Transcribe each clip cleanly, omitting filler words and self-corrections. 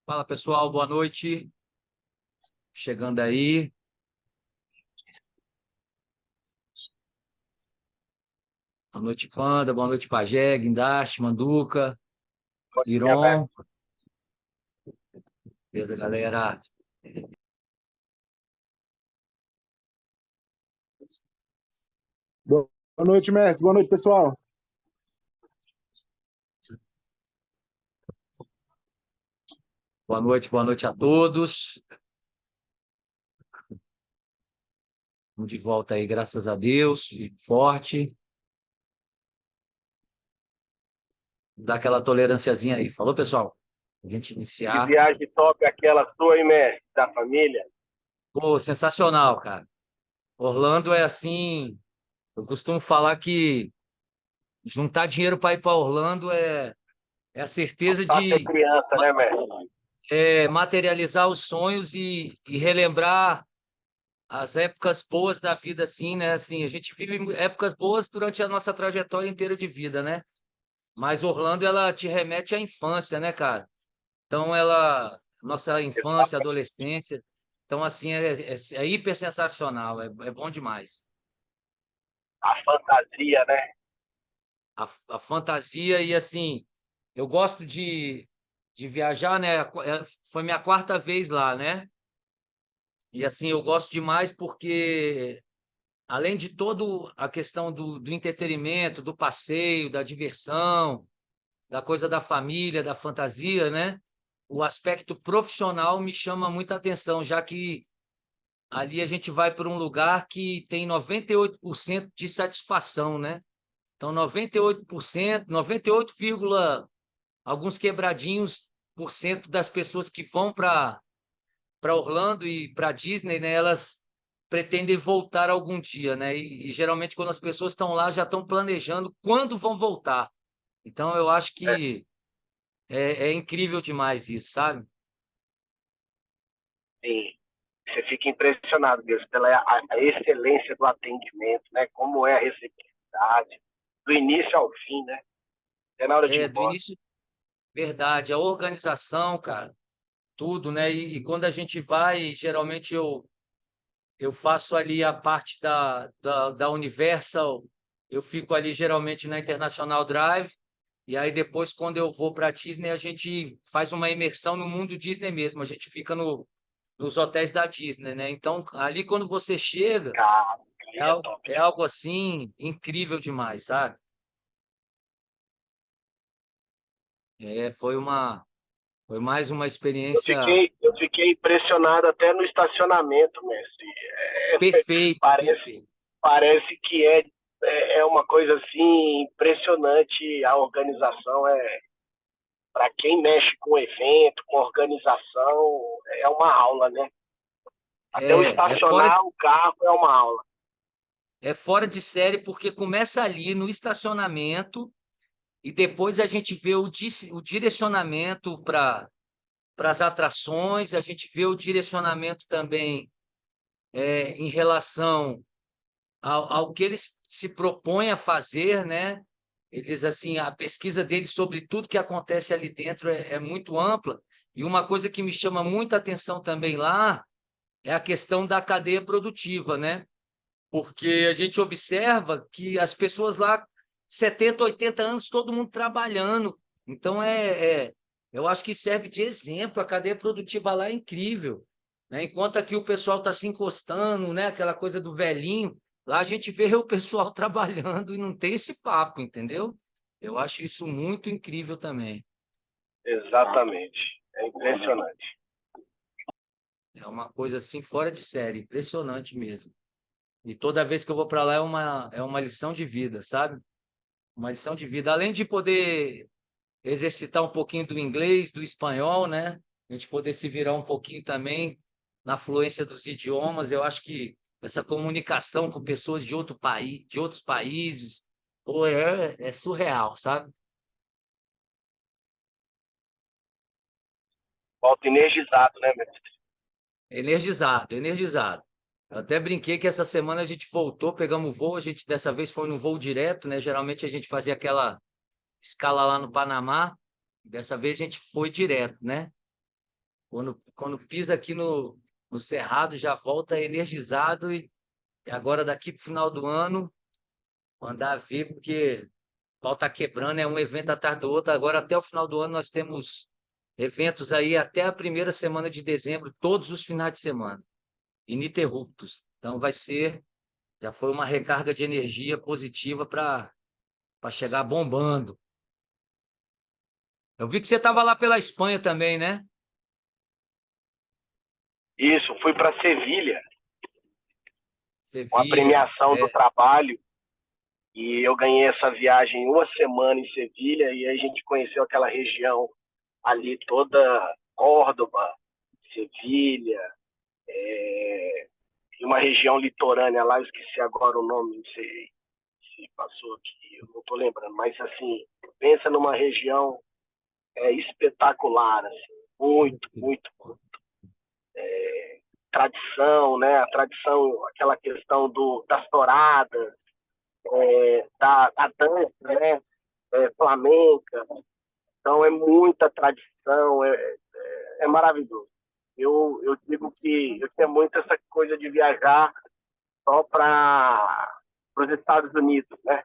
Fala pessoal, boa noite. Chegando aí. Boa noite, Panda. Boa noite, Pajé, Guindaste, Manduca, Bom dia, Iron. Beto. Beleza, galera? Boa noite, mestre. Boa noite, pessoal. Boa noite a todos. Estamos de volta aí, graças a Deus, forte. Dá aquela tolerânciazinha aí. Falou, pessoal? A gente Que iniciar. viagem top aquela sua, hein, mestre? Da família. Pô, sensacional, cara. Orlando é assim. Eu costumo falar que juntar dinheiro para ir para Orlando é a certeza Só ser de criança, né, mestre? materializar os sonhos e relembrar as épocas boas da vida, assim, né? Assim, a gente vive épocas boas durante a nossa trajetória inteira de vida, né? Mas Orlando, ela te remete à infância, né, cara? Então, nossa infância, adolescência. Então, assim, é hiper sensacional, é bom demais. A fantasia, né? A fantasia e, assim, eu gosto de viajar, né? Foi minha quarta vez lá, né? E, assim, eu gosto demais porque além de toda a questão do entretenimento, do passeio, da diversão, da coisa da família, da fantasia, né? O aspecto profissional me chama muita atenção, já que ali a gente vai para um lugar que tem 98% de satisfação, né? Então, 98%, 98, alguns quebradinhos por cento das pessoas que vão para Orlando e para Disney, né? Elas pretendem voltar algum dia, né? E geralmente quando as pessoas estão lá já estão planejando quando vão voltar. Então eu acho É, que é incrível demais isso, sabe? sim. Você fica impressionado mesmo pela a excelência do atendimento, né? Como é a receptividade, do início ao fim, né? Até na hora de ir É, do embora. início, verdade, a organização, cara, tudo, né? E quando a gente vai, geralmente eu faço ali a parte da Universal, eu fico ali geralmente na International Drive. E aí depois, quando eu vou para a Disney, a gente faz uma imersão no mundo Disney mesmo. A gente fica nos hotéis da Disney, né? Então, ali quando você chega, Cara, ali é top é demais. algo assim incrível demais, sabe? Foi mais uma experiência Eu fiquei impressionado até no estacionamento, mestre. perfeita, Parece, perfeita. parece que é uma coisa assim impressionante a organização. Para quem mexe com evento, com organização, é uma aula, né? Até o É fora estacionar o carro é uma aula. é fora de série porque começa ali no estacionamento e depois a gente vê o direcionamento para as atrações, a gente vê o direcionamento também em relação ao que eles se propõem a fazer, né? Eles, assim, a pesquisa deles sobre tudo que acontece ali dentro é muito ampla. E uma coisa que me chama muita atenção também lá é a questão da cadeia produtiva, né? Porque a gente observa que as pessoas lá, 70, 80 anos, todo mundo trabalhando. Então, eu acho que serve de exemplo. A cadeia produtiva lá é incrível, né? Enquanto aqui o pessoal está se encostando, né? Aquela coisa do velhinho, lá a gente vê o pessoal trabalhando e não tem esse papo, entendeu? Eu acho isso muito incrível também. Exatamente. É impressionante. É uma coisa assim fora de série, impressionante mesmo. E toda vez que eu vou para lá é uma lição de vida, sabe? Uma lição de vida. Além de poder exercitar um pouquinho do inglês, do espanhol, né? A gente poder se virar um pouquinho também na fluência dos idiomas. Eu acho que essa comunicação com pessoas de outro país, de outros países, pô, é surreal, sabe? Volta energizado, né, mestre? Energizado, energizado. Eu até brinquei que essa semana a gente voltou, pegamos voo, a gente dessa vez foi no voo direto, né? Geralmente a gente fazia aquela escala lá no Panamá, dessa vez a gente foi direto, né? Quando pisa aqui no Cerrado, já volta energizado e agora daqui para o final do ano, mandar ver, porque o pau tá quebrando, é um evento atrás do outro. Agora até o final do ano nós temos eventos aí até a primeira semana de dezembro, todos os finais de semana, ininterruptos. Então já foi uma recarga de energia positiva para chegar bombando. Eu vi que você estava lá pela Espanha também, né? Isso, fui para Sevilha, uma Sevilha. premiação do trabalho, e eu ganhei essa viagem uma semana em Sevilha, e aí a gente conheceu aquela região ali toda, Córdoba, Sevilha, e uma região litorânea lá, eu esqueci agora o nome, não sei se passou aqui, eu não estou lembrando, mas assim, pensa numa região espetacular, assim, muito, muito tradição, né? A tradição, aquela questão das touradas, da dança, né? Flamenca. Então é muita tradição, é maravilhoso. Eu digo que eu tinha muito essa coisa de viajar só para os Estados Unidos, né?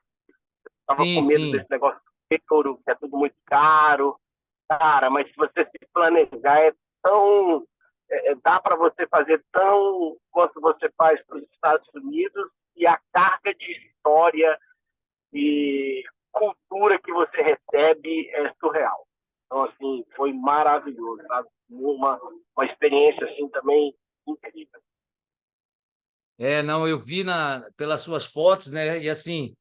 Estava Sim, com medo sim. desse negócio de euro, que é tudo muito caro. Cara, mas se você se planejar, tão. Dá para você fazer tão quanto você faz para os Estados Unidos, e a carga de história e cultura que você recebe é surreal. Então, assim, foi maravilhoso, sabe? Uma experiência, assim, também incrível. Não, eu vi pelas suas fotos, né? E assim,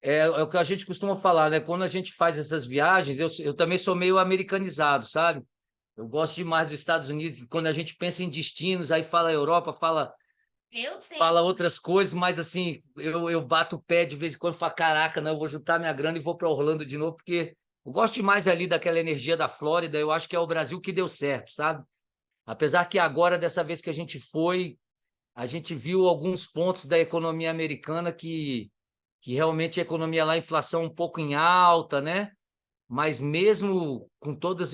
é o que a gente costuma falar, né? Quando a gente faz essas viagens, eu também sou meio americanizado, sabe? Eu gosto demais dos Estados Unidos. Quando a gente pensa em destinos, aí fala Europa, fala outras coisas, mas assim, eu bato o pé de vez em quando e falo, caraca, não, eu vou juntar minha grana e vou para Orlando de novo, porque eu gosto demais ali daquela energia da Flórida. Eu acho que é o Brasil que deu certo, sabe? Apesar que agora, dessa vez que a gente foi, a gente viu alguns pontos da economia americana que realmente a economia lá, a inflação um pouco em alta, né? Mas mesmo com todas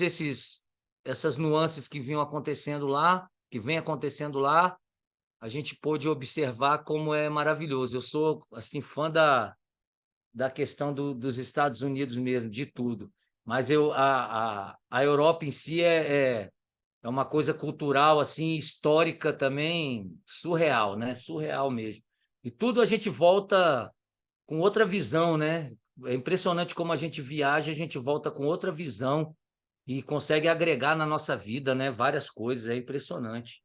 essas nuances que vinham acontecendo lá, que vem acontecendo lá, a gente pôde observar como é maravilhoso. Eu sou assim fã da questão dos Estados Unidos mesmo, de tudo. Mas a Europa em si é uma coisa cultural, assim, histórica também, surreal, né? Surreal mesmo. E tudo a gente volta com outra visão, né? É impressionante como a gente viaja, a gente volta com outra visão e consegue agregar na nossa vida, né? Várias coisas, é impressionante.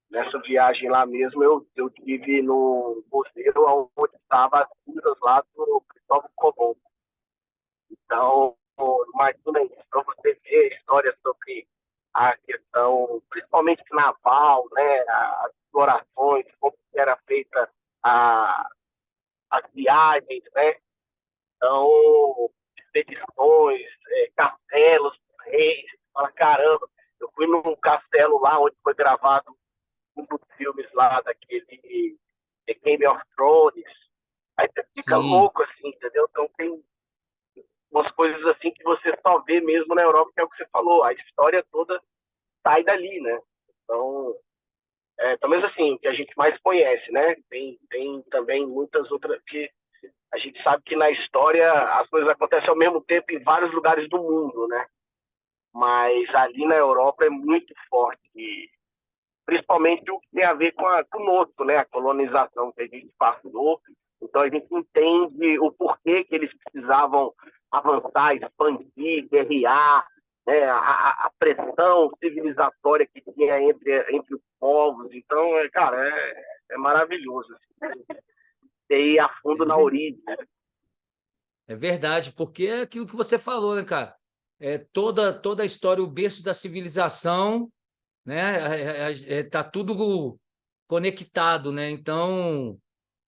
Nessa viagem lá mesmo, eu tive no museu onde estava as cinzas lá do Cristóvão Colombo. Então, imagina isso, para você ver histórias sobre a questão, principalmente naval, né, as explorações, como era feita a, as viagens, né, então, expedições, castelos, reis, fala, caramba, eu fui num castelo lá onde foi gravado um dos filmes lá daquele The Game of Thrones, aí você fica Sim, louco, assim, entendeu? Então tem umas coisas assim que você só vê mesmo na Europa, que é o que você falou, a história toda sai dali, né? Então, talvez assim, o que a gente mais conhece, né? Tem também muitas outras que a gente sabe que na história as coisas acontecem ao mesmo tempo em vários lugares do mundo, né? Mas ali na Europa é muito forte, e principalmente o que tem a ver conosco, né? A colonização que a gente passou. Então a gente entende o porquê que eles precisavam avançar, expandir, guerrear, né? A pressão civilizatória que tinha entre os povos. Então, cara, é maravilhoso, assim, você ir a fundo é, na ver- origem. é verdade, porque é aquilo que você falou, né, cara? Toda a história, o berço da civilização, né? Tá tudo conectado, né? Então,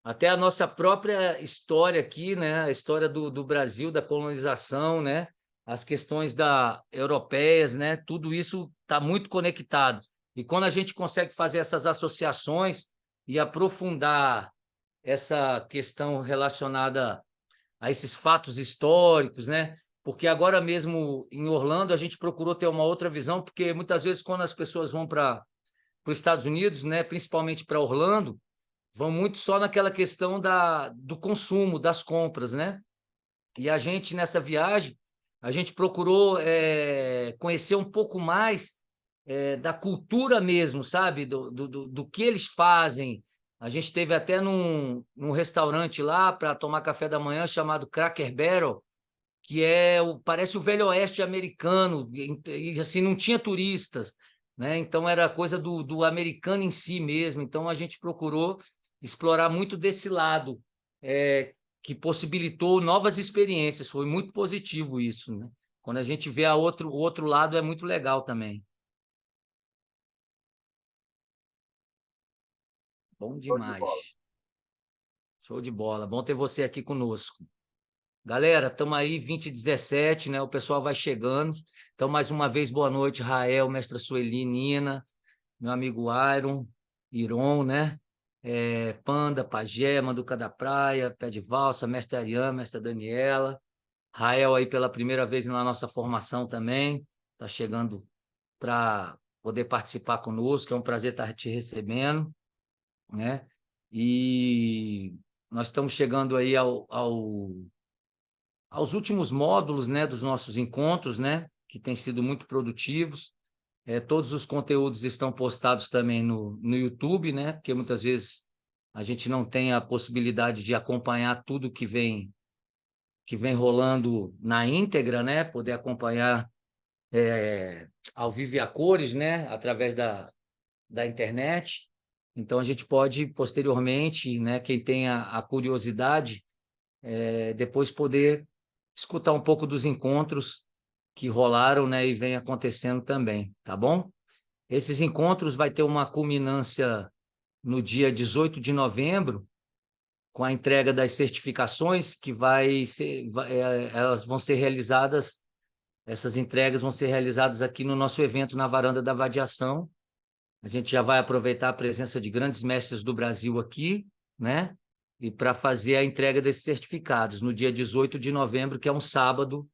até a nossa própria história aqui, né? A história do Brasil, da colonização, né? As questões europeias, né? Tudo isso está muito conectado. E quando a gente consegue fazer essas associações e aprofundar essa questão relacionada a esses fatos históricos, né? Porque agora mesmo em Orlando a gente procurou ter uma outra visão, porque muitas vezes quando as pessoas vão para os Estados Unidos, né, principalmente para Orlando, vão muito só naquela questão do consumo, das compras, né? E a gente, nessa viagem, a gente procurou conhecer um pouco mais da cultura mesmo, sabe? Do que eles fazem. A gente esteve até num restaurante lá para tomar café da manhã chamado Cracker Barrel, que parece o Velho Oeste americano, e assim, não tinha turistas, né? Então era coisa do americano em si mesmo. Então a gente procurou explorar muito desse lado, é, que possibilitou novas experiências. Foi muito positivo isso, né? Quando a gente vê o outro lado, é muito legal também. Bom Show de bola. demais. Show de bola. Bom ter você aqui conosco. Galera, estamos aí 2017, né? O pessoal vai chegando. Então, mais uma vez, boa noite, Rael, mestra Sueli, Nina, meu amigo Iron, Iron, né? Panda, Pajé, Manduca da Praia, Pé de Valsa, mestre Ariane, mestra Daniela. Rael aí pela primeira vez na nossa formação também. Está chegando para poder participar conosco. É um prazer estar te recebendo, né? E nós estamos chegando aí aos últimos módulos, né, dos nossos encontros, né, que têm sido muito produtivos. Todos os conteúdos estão postados também no YouTube, né, porque muitas vezes a gente não tem a possibilidade de acompanhar tudo que vem rolando na íntegra, né, poder acompanhar ao vivo e a cores, né, através da internet. Então a gente pode posteriormente, né, quem tem a curiosidade, depois poder escutar um pouco dos encontros que rolaram, né, e vem acontecendo também, tá bom? Esses encontros vai ter uma culminância no dia 18 de novembro, com a entrega das certificações que elas vão ser realizadas, essas entregas vão ser realizadas aqui no nosso evento na Varanda da Vadiação. A gente já vai aproveitar a presença de grandes mestres do Brasil aqui, né? E para fazer a entrega desses certificados no dia 18 de novembro, que é um sábado,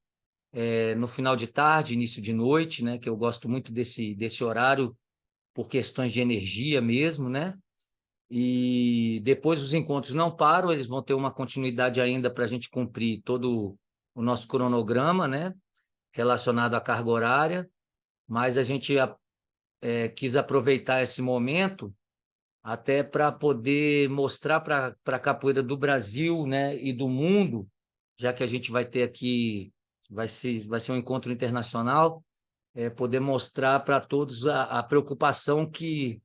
no final de tarde, início de noite, né? Que eu gosto muito desse horário por questões de energia mesmo, né? E depois os encontros não param, eles vão ter uma continuidade ainda para a gente cumprir todo o nosso cronograma, né? Relacionado à carga horária, mas a gente quis aproveitar esse momento até para poder mostrar para a capoeira do Brasil, né, e do mundo, já que a gente vai ter aqui, vai ser um encontro internacional, poder mostrar para todos a preocupação que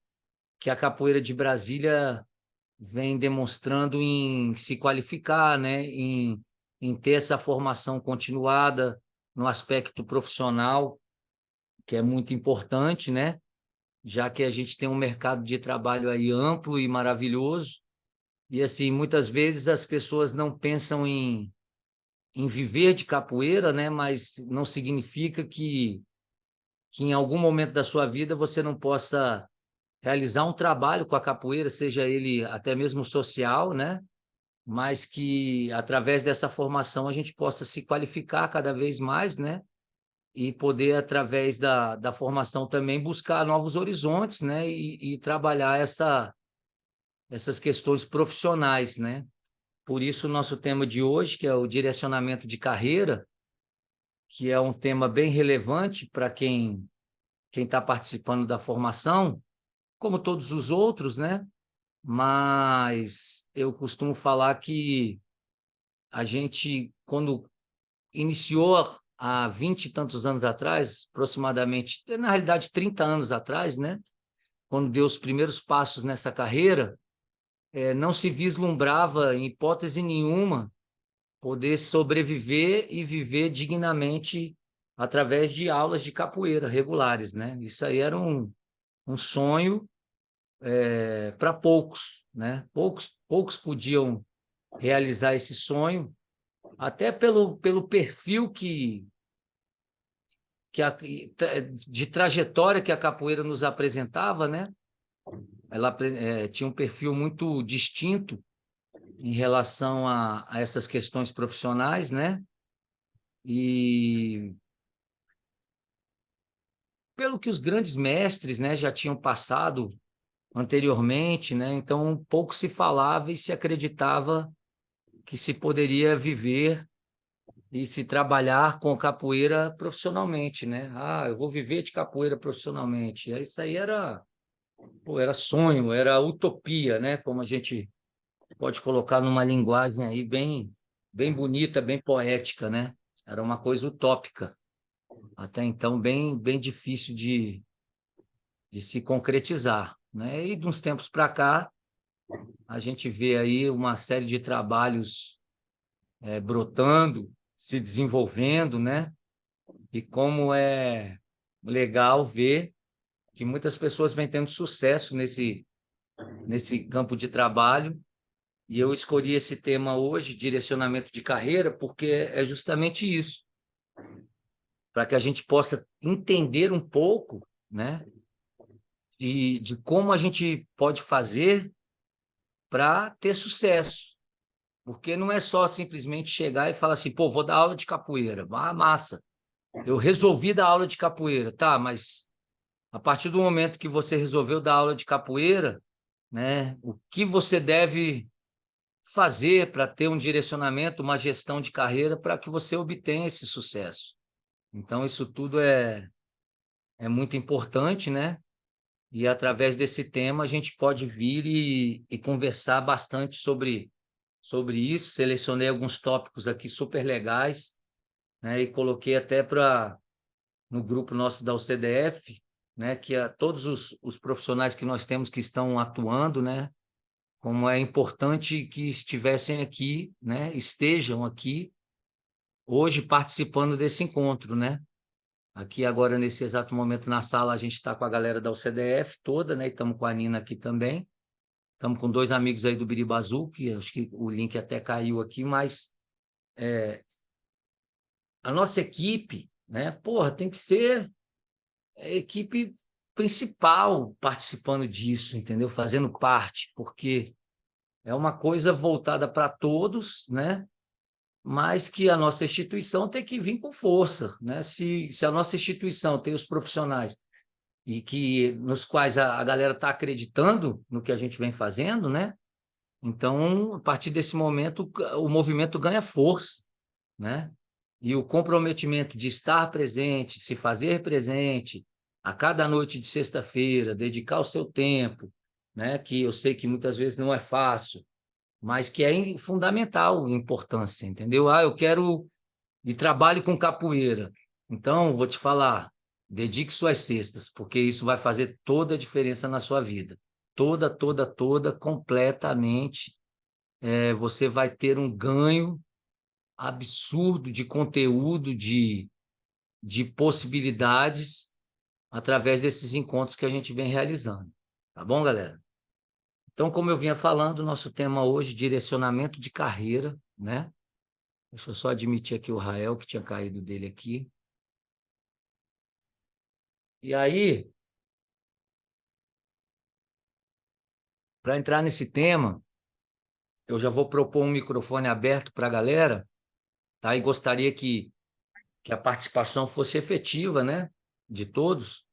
a capoeira de Brasília vem demonstrando em se qualificar, né, em ter essa formação continuada no aspecto profissional, que é muito importante, né? Já que a gente tem um mercado de trabalho aí amplo e maravilhoso, e assim, muitas vezes as pessoas não pensam em viver de capoeira, né? Mas não significa que em algum momento da sua vida você não possa realizar um trabalho com a capoeira, seja ele até mesmo social, né? Mas que através dessa formação a gente possa se qualificar cada vez mais, né? E poder, através da formação também, buscar novos horizontes, né? E trabalhar essas questões profissionais, né? Por isso, o nosso tema de hoje, que é o direcionamento de carreira, que é um tema bem relevante para quem está participando da formação, como todos os outros, né? Mas eu costumo falar que a gente, quando iniciou há 20 e tantos anos atrás, aproximadamente, na realidade 30 anos atrás, né? Quando deu os primeiros passos nessa carreira, não se vislumbrava, em hipótese nenhuma, poder sobreviver e viver dignamente através de aulas de capoeira regulares, né? Isso aí era um sonho para poucos, né? Poucos podiam realizar esse sonho, até pelo perfil que de trajetória que a capoeira nos apresentava, né? Ela tinha um perfil muito distinto em relação a essas questões profissionais, né? E pelo que os grandes mestres, né, já tinham passado anteriormente, né? Então pouco se falava e se acreditava que se poderia viver e se trabalhar com capoeira profissionalmente, né? Ah, eu vou viver de capoeira profissionalmente. Isso aí era, pô, era sonho, era utopia, né? Como a gente pode colocar numa linguagem aí bem bonita, bem poética, né? Era uma coisa utópica. Até então, bem difícil de se concretizar, né? E de uns tempos para cá, a gente vê aí uma série de trabalhos brotando, se desenvolvendo, né? E como é legal ver que muitas pessoas vêm tendo sucesso nesse campo de trabalho. E eu escolhi esse tema hoje, direcionamento de carreira, porque é justamente isso, para que a gente possa entender um pouco, né, de como a gente pode fazer para ter sucesso. Porque não é só simplesmente chegar e falar assim, pô, vou dar aula de capoeira. Ah, massa. Eu resolvi dar aula de capoeira. Tá, mas a partir do momento que você resolveu dar aula de capoeira, né, o que você deve fazer para ter um direcionamento, uma gestão de carreira para que você obtenha esse sucesso. Então, isso tudo é muito importante, né? E através desse tema a gente pode vir e conversar bastante sobre isso. Selecionei alguns tópicos aqui super legais, né? E coloquei até no grupo nosso da UCDF, né? Que todos os profissionais que nós temos que estão atuando, né? Como é importante que estivessem aqui, né? Estejam aqui hoje participando desse encontro, né? Aqui agora, nesse exato momento, na sala, a gente está com a galera da UCDF toda, né? E estamos com a Nina aqui também. Estamos com dois amigos aí do Biribazu, que acho que o link até caiu aqui, mas a nossa equipe, né? Porra, tem que ser a equipe principal participando disso, entendeu? Fazendo parte, porque é uma coisa voltada para todos, né? Mas que a nossa instituição tem que vir com força, né? Se a nossa instituição tem os profissionais e que nos quais a galera está acreditando no que a gente vem fazendo, né? Então, a partir desse momento, o movimento ganha força, né? E o comprometimento de estar presente, se fazer presente a cada noite de sexta-feira, dedicar o seu tempo, né? Que eu sei que muitas vezes não é fácil, mas que é fundamental importância, entendeu? Ah, eu quero e trabalhe com capoeira. Então, vou te falar, dedique suas sextas, porque isso vai fazer toda a diferença na sua vida. Toda, completamente. Você vai ter um ganho absurdo de conteúdo, de possibilidades através desses encontros que a gente vem realizando. Tá bom, galera? Então, como eu vinha falando, nosso tema hoje, direcionamento de carreira, né? Deixa eu só admitir aqui o Rael, que tinha caído dele aqui. E aí, para entrar nesse tema, eu já vou propor um microfone aberto para a galera, tá? E gostaria que a participação fosse efetiva, né? De todos,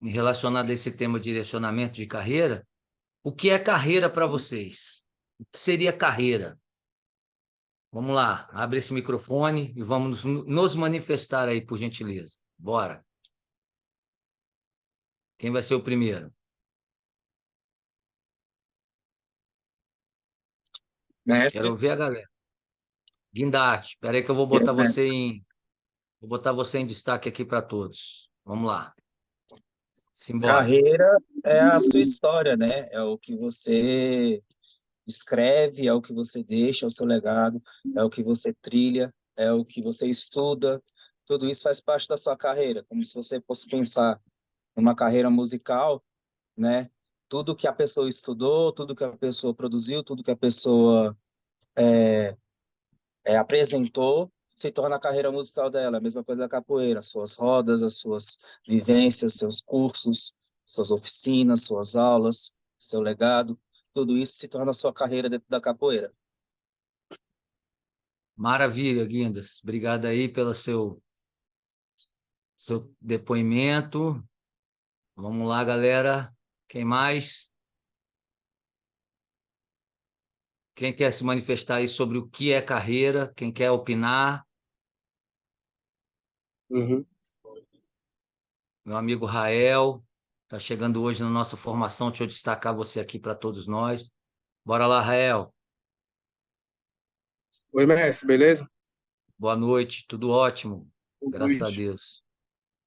relacionado a esse tema de direcionamento de carreira. O que é carreira para vocês? O que seria carreira? Vamos lá, abre esse microfone e vamos nos manifestar aí, por gentileza. Bora. Quem vai ser o primeiro? Mestre, Quero ver a galera. Guindate, espera aí que eu vou eu, botar você mestre. em destaque aqui para todos. Vamos lá. Simbora. Carreira é a sua história, né? É o que você escreve, é o que você deixa, é o seu legado, é o que você trilha, é o que você estuda. Tudo isso faz parte da sua carreira, como se você fosse pensar numa carreira musical, né? Tudo que a pessoa estudou, tudo que a pessoa produziu, tudo que a pessoa apresentou, se torna a carreira musical dela. A mesma coisa da capoeira, suas rodas, as suas vivências, seus cursos, suas oficinas, suas aulas, seu legado, tudo isso se torna a sua carreira dentro da capoeira. Maravilha, Guindas. Obrigado aí pelo seu depoimento. Vamos lá, galera. Quem mais? Quem quer se manifestar aí sobre o que é carreira? Quem quer opinar? Uhum. Meu amigo Rael está chegando hoje na nossa formação. Deixa eu destacar você aqui para todos nós. Bora lá, Rael. Oi, mestre, beleza? Boa noite. Tudo ótimo. Boa Graças a noite. Deus.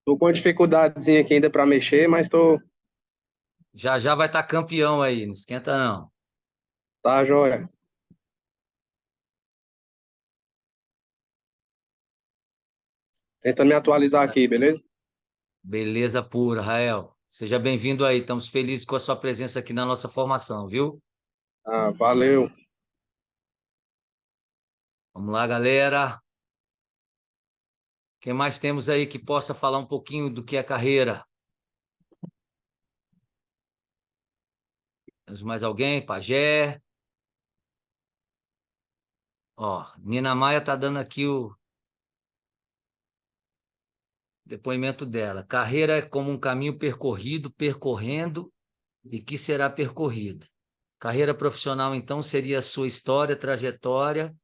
Tô com uma dificuldadezinha aqui ainda para mexer, mas Já já vai estar campeão aí. Não esquenta, não. tá joia. Tentando me atualizar aqui, beleza? Beleza pura, Rael. Seja bem-vindo aí. Estamos felizes com a sua presença aqui na nossa formação, viu? Ah, valeu. Vamos lá, galera. Quem mais temos aí que possa falar um pouquinho do que é carreira? Temos mais alguém? Pajé. Ó, Nina Maia está dando aqui o depoimento dela. Carreira é como um caminho percorrido, percorrendo e que será percorrido. Carreira profissional, então, seria a sua história, trajetória,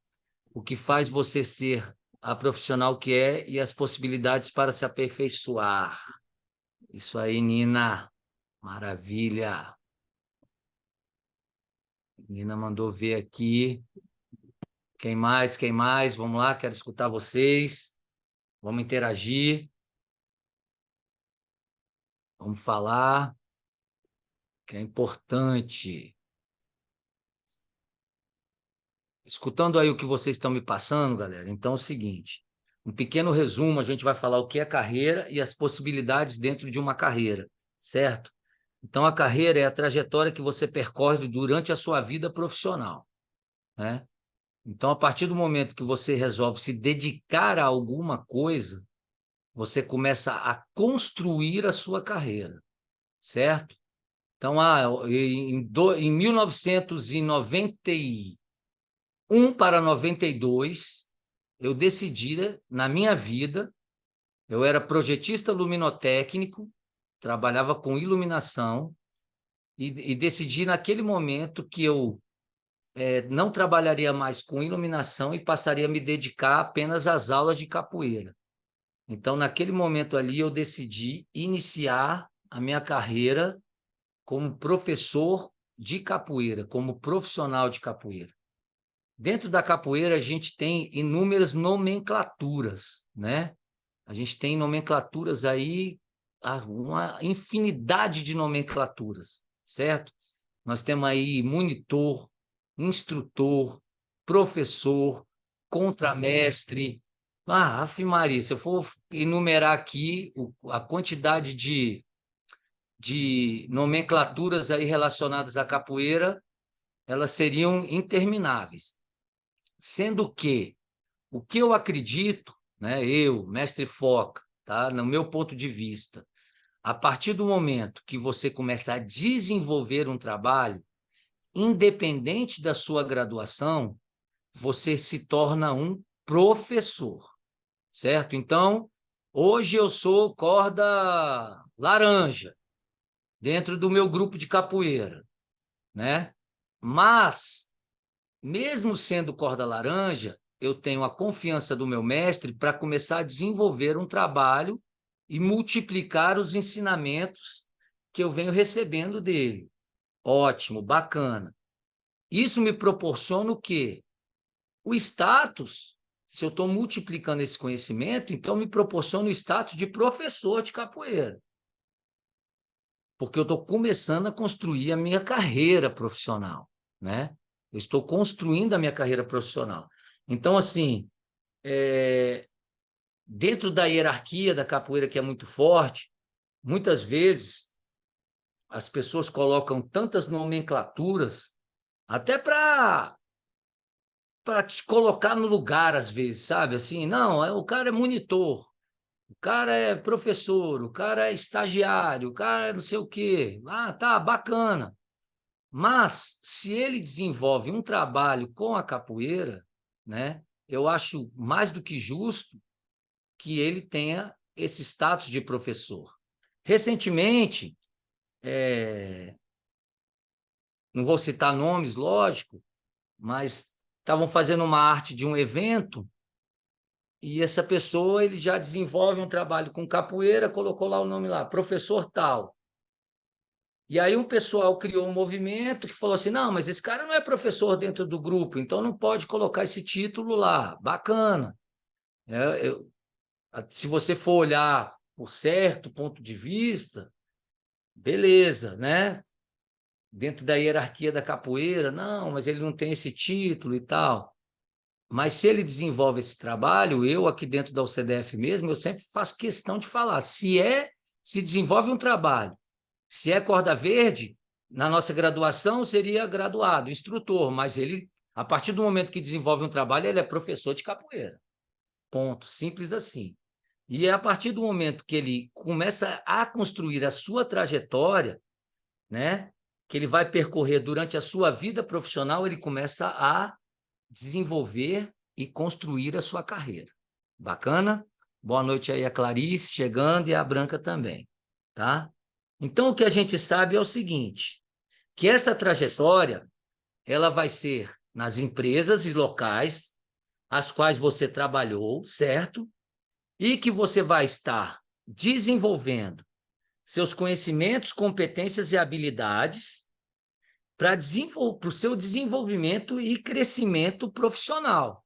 o que faz você ser a profissional que é e as possibilidades para se aperfeiçoar. Isso aí, Nina. Maravilha. Nina mandou ver aqui. Quem mais? Quem mais? Vamos lá, quero escutar vocês. Vamos interagir. Vamos falar, que é importante. Escutando aí o que vocês estão me passando, galera, então é o seguinte, um pequeno resumo, a gente vai falar o que é carreira e as possibilidades dentro de uma carreira, certo? Então, a carreira é a trajetória que você percorre durante a sua vida profissional, né? Então, a partir do momento que você resolve se dedicar a alguma coisa, você começa a construir a sua carreira, certo? Então, em 1991 para 92, eu decidi, na minha vida, eu era projetista luminotécnico, trabalhava com iluminação, e decidi naquele momento que eu não trabalharia mais com iluminação e passaria a me dedicar apenas às aulas de capoeira. Então, naquele momento ali, eu decidi iniciar a minha carreira como professor de capoeira, como profissional de capoeira. Dentro da capoeira, a gente tem inúmeras nomenclaturas, né? A gente tem nomenclaturas aí, uma infinidade de nomenclaturas, certo? Nós temos aí monitor, instrutor, professor, contramestre. Aff, Maria, se eu for enumerar aqui a quantidade de nomenclaturas aí relacionadas à capoeira, elas seriam intermináveis. Sendo que o que eu acredito, né, eu, mestre Foca, tá, no meu ponto de vista, a partir do momento que você começa a desenvolver um trabalho, independente da sua graduação, você se torna um professor, certo? Então, hoje eu sou corda laranja dentro do meu grupo de capoeira, né? Mas, mesmo sendo corda laranja, eu tenho a confiança do meu mestre para começar a desenvolver um trabalho e multiplicar os ensinamentos que eu venho recebendo dele. Ótimo, bacana. Isso me proporciona o quê? O status. Se eu estou multiplicando esse conhecimento, então me proporciona o status de professor de capoeira. Porque eu estou começando a construir a minha carreira profissional, né? Eu estou construindo a minha carreira profissional. Então, assim, dentro da hierarquia da capoeira, que é muito forte, muitas vezes as pessoas colocam tantas nomenclaturas, até para para te colocar no lugar, às vezes, sabe? Assim, não, o cara é monitor, o cara é professor, o cara é estagiário, o cara é não sei o quê. Ah, tá, bacana. Mas, se ele desenvolve um trabalho com a capoeira, né, eu acho mais do que justo que ele tenha esse status de professor. Recentemente, não vou citar nomes, lógico, mas estavam fazendo uma arte de um evento e essa pessoa ele já desenvolve um trabalho com capoeira, colocou lá o nome lá, professor tal. E aí um pessoal criou um movimento que falou assim, não, mas esse cara não é professor dentro do grupo, então não pode colocar esse título lá. Bacana. Se você for olhar por certo ponto de vista, beleza, né? Dentro da hierarquia da capoeira, não, mas ele não tem esse título e tal. Mas se ele desenvolve esse trabalho, eu aqui dentro da UCDF mesmo, eu sempre faço questão de falar, se desenvolve um trabalho, se é corda verde, na nossa graduação seria graduado, instrutor, mas ele, a partir do momento que desenvolve um trabalho, ele é professor de capoeira. Ponto, simples assim. E é a partir do momento que ele começa a construir a sua trajetória, né, que ele vai percorrer durante a sua vida profissional, ele começa a desenvolver e construir a sua carreira. Bacana? Boa noite aí a Clarice chegando e a Branca também, tá? Então, o que a gente sabe é o seguinte, que essa trajetória, ela vai ser nas empresas e locais as quais você trabalhou, certo? E que você vai estar desenvolvendo seus conhecimentos, competências e habilidades para o seu desenvolvimento e crescimento profissional.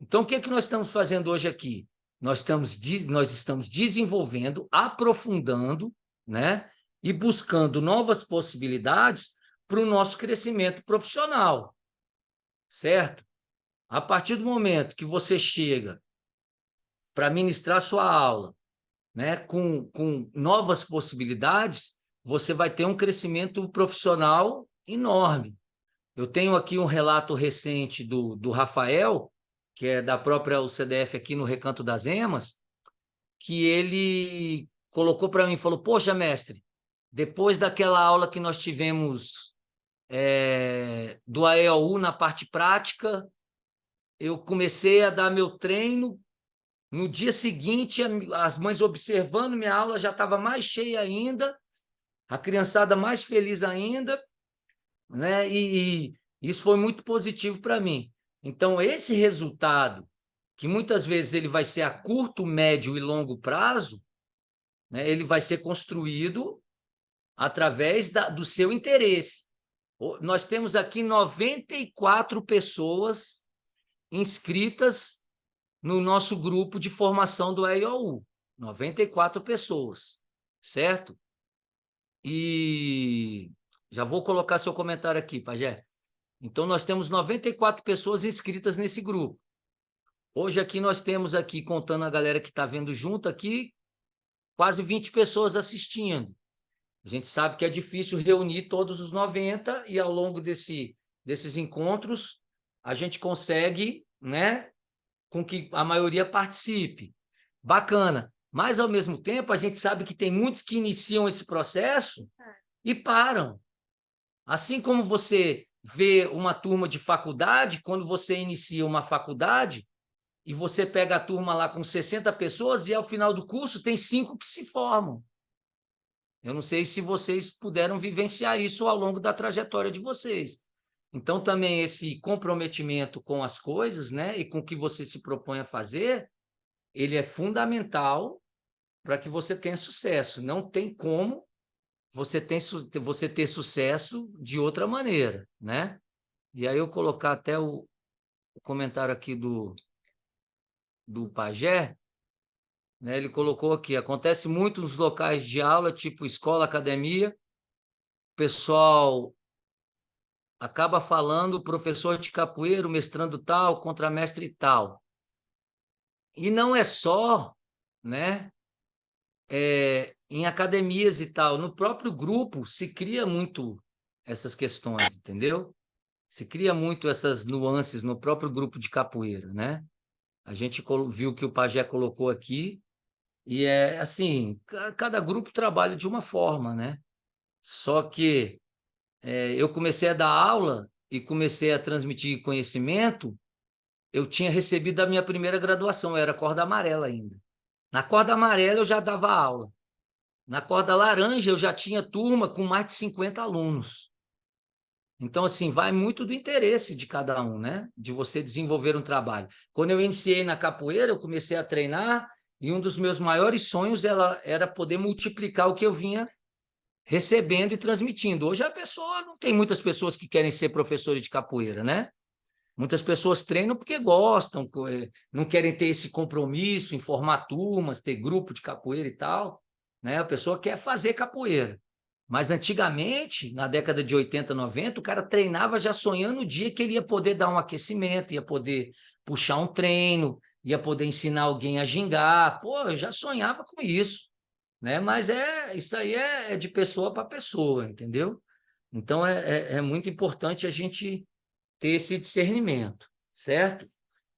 Então, o que é que nós estamos fazendo hoje aqui? Nós estamos desenvolvendo, aprofundando, né, e buscando novas possibilidades para o nosso crescimento profissional, certo? A partir do momento que você chega para ministrar sua aula, né, com novas possibilidades, você vai ter um crescimento profissional enorme. Eu tenho aqui um relato recente do Rafael, que é da própria UCDF aqui no Recanto das Emas, que ele colocou para mim, falou, poxa, mestre, depois daquela aula que nós tivemos do AEOU na parte prática, eu comecei a dar meu treino, no dia seguinte, as mães observando minha aula já estava mais cheia ainda, a criançada mais feliz ainda, né? E isso foi muito positivo para mim. Então, esse resultado, que muitas vezes ele vai ser a curto, médio e longo prazo, né? Ele vai ser construído através do seu interesse. Nós temos aqui 94 pessoas inscritas no nosso grupo de formação do EIOU. 94 pessoas, certo? E já vou colocar seu comentário aqui, Pajé. Então, nós temos 94 pessoas inscritas nesse grupo. Hoje aqui nós temos aqui, contando a galera que está vendo junto aqui, quase 20 pessoas assistindo. A gente sabe que é difícil reunir todos os 90 e ao longo desses encontros a gente consegue, né, com que a maioria participe. Bacana. Mas, ao mesmo tempo, a gente sabe que tem muitos que iniciam esse processo e param. Assim como você vê uma turma de faculdade, quando você inicia uma faculdade e você pega a turma lá com 60 pessoas e ao final do curso tem 5 que se formam. Eu não sei se vocês puderam vivenciar isso ao longo da trajetória de vocês. Então, também esse comprometimento com as coisas, né, e com o que você se propõe a fazer, ele é fundamental para que você tenha sucesso. Não tem como você ter sucesso de outra maneira, né? E aí eu colocar até o comentário aqui do Pajé, né? Ele colocou aqui, acontece muito nos locais de aula, tipo escola, academia, o pessoal acaba falando professor de capoeira, mestrando tal, contramestre tal. E não é só, né, em academias e tal, no próprio grupo se cria muito essas questões, entendeu? se cria muito essas nuances no próprio grupo de capoeira, né? A gente viu que o Pajé colocou aqui, e é assim, cada grupo trabalha de uma forma, né? Só que eu comecei a dar aula e comecei a transmitir conhecimento, eu tinha recebido a minha primeira graduação, eu era corda amarela ainda. Na corda amarela eu já dava aula. Na corda laranja eu já tinha turma com mais de 50 alunos. Então, assim, vai muito do interesse de cada um, né? De você desenvolver um trabalho. Quando eu iniciei na capoeira, eu comecei a treinar e um dos meus maiores sonhos era poder multiplicar o que eu vinha recebendo e transmitindo. Hoje a pessoa, não tem muitas pessoas que querem ser professores de capoeira, né? Muitas pessoas treinam porque gostam, não querem ter esse compromisso em formar turmas, ter grupo de capoeira e tal, né? A pessoa quer fazer capoeira. Mas antigamente, na década de 80, 90, o cara treinava já sonhando o dia que ele ia poder dar um aquecimento, ia poder puxar um treino, ia poder ensinar alguém a gingar. Pô, eu já sonhava com isso, né? Mas isso aí é de pessoa para pessoa, entendeu? Então é muito importante a gente ter esse discernimento, certo?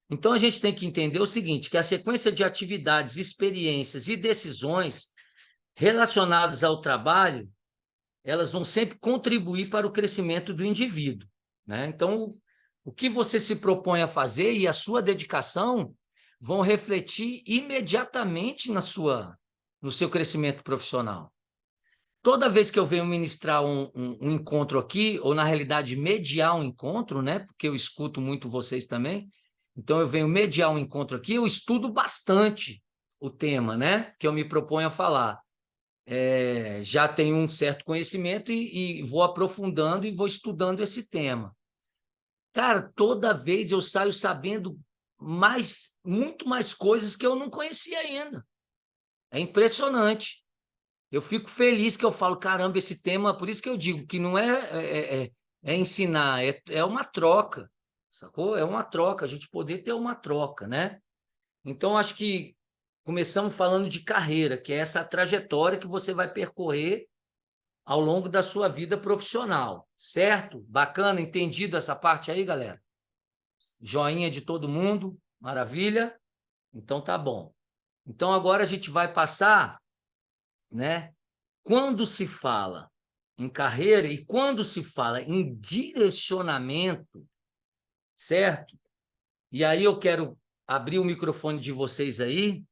Então a gente tem que entender o seguinte, que a sequência de atividades, experiências e decisões relacionadas ao trabalho, elas vão sempre contribuir para o crescimento do indivíduo, né? Então, o que você se propõe a fazer e a sua dedicação vão refletir imediatamente no seu crescimento profissional. Toda vez que eu venho ministrar um encontro aqui, ou na realidade mediar um encontro, né? Porque eu escuto muito vocês também, então eu venho mediar um encontro aqui, eu estudo bastante o tema, né? Que eu me proponho a falar. Já tenho um certo conhecimento e vou aprofundando e vou estudando esse tema. Cara, toda vez eu saio sabendo muito mais coisas que eu não conhecia ainda. É impressionante. Eu fico feliz que eu falo, caramba, esse tema, por isso que eu digo que não é ensinar, é uma troca, sacou? É uma troca, a gente poder ter uma troca, né? Então, acho que começamos falando de carreira, que é essa trajetória que você vai percorrer ao longo da sua vida profissional, certo? Bacana, entendido essa parte aí, galera? Joinha de todo mundo, maravilha? Então tá bom. Então agora a gente vai passar, né? Quando se fala em carreira e quando se fala em direcionamento, certo? E aí eu quero abrir o microfone de vocês aí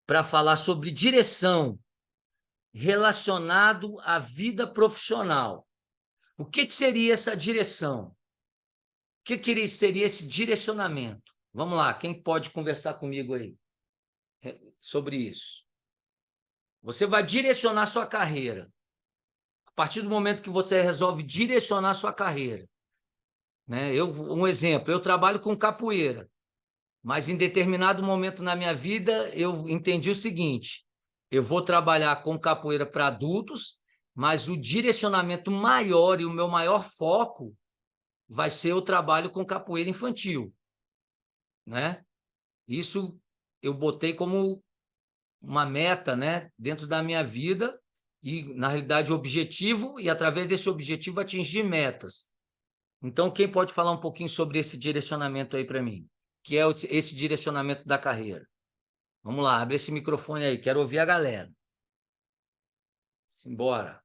para falar sobre direção relacionado à vida profissional. O que seria essa direção? O que seria esse direcionamento? Vamos lá, quem pode conversar comigo aí sobre isso? Você vai direcionar sua carreira. A partir do momento que você resolve direcionar sua carreira, né? Um exemplo, eu trabalho com capoeira, mas em determinado momento na minha vida eu entendi o seguinte: eu vou trabalhar com capoeira para adultos, mas o direcionamento maior e o meu maior foco vai ser o trabalho com capoeira infantil, né? Isso eu botei como uma meta, né, dentro da minha vida e, na realidade, objetivo, e através desse objetivo atingir metas. Então, quem pode falar um pouquinho sobre esse direcionamento aí para mim? Que é esse direcionamento da carreira. Vamos lá, abre esse microfone aí, quero ouvir a galera. Simbora.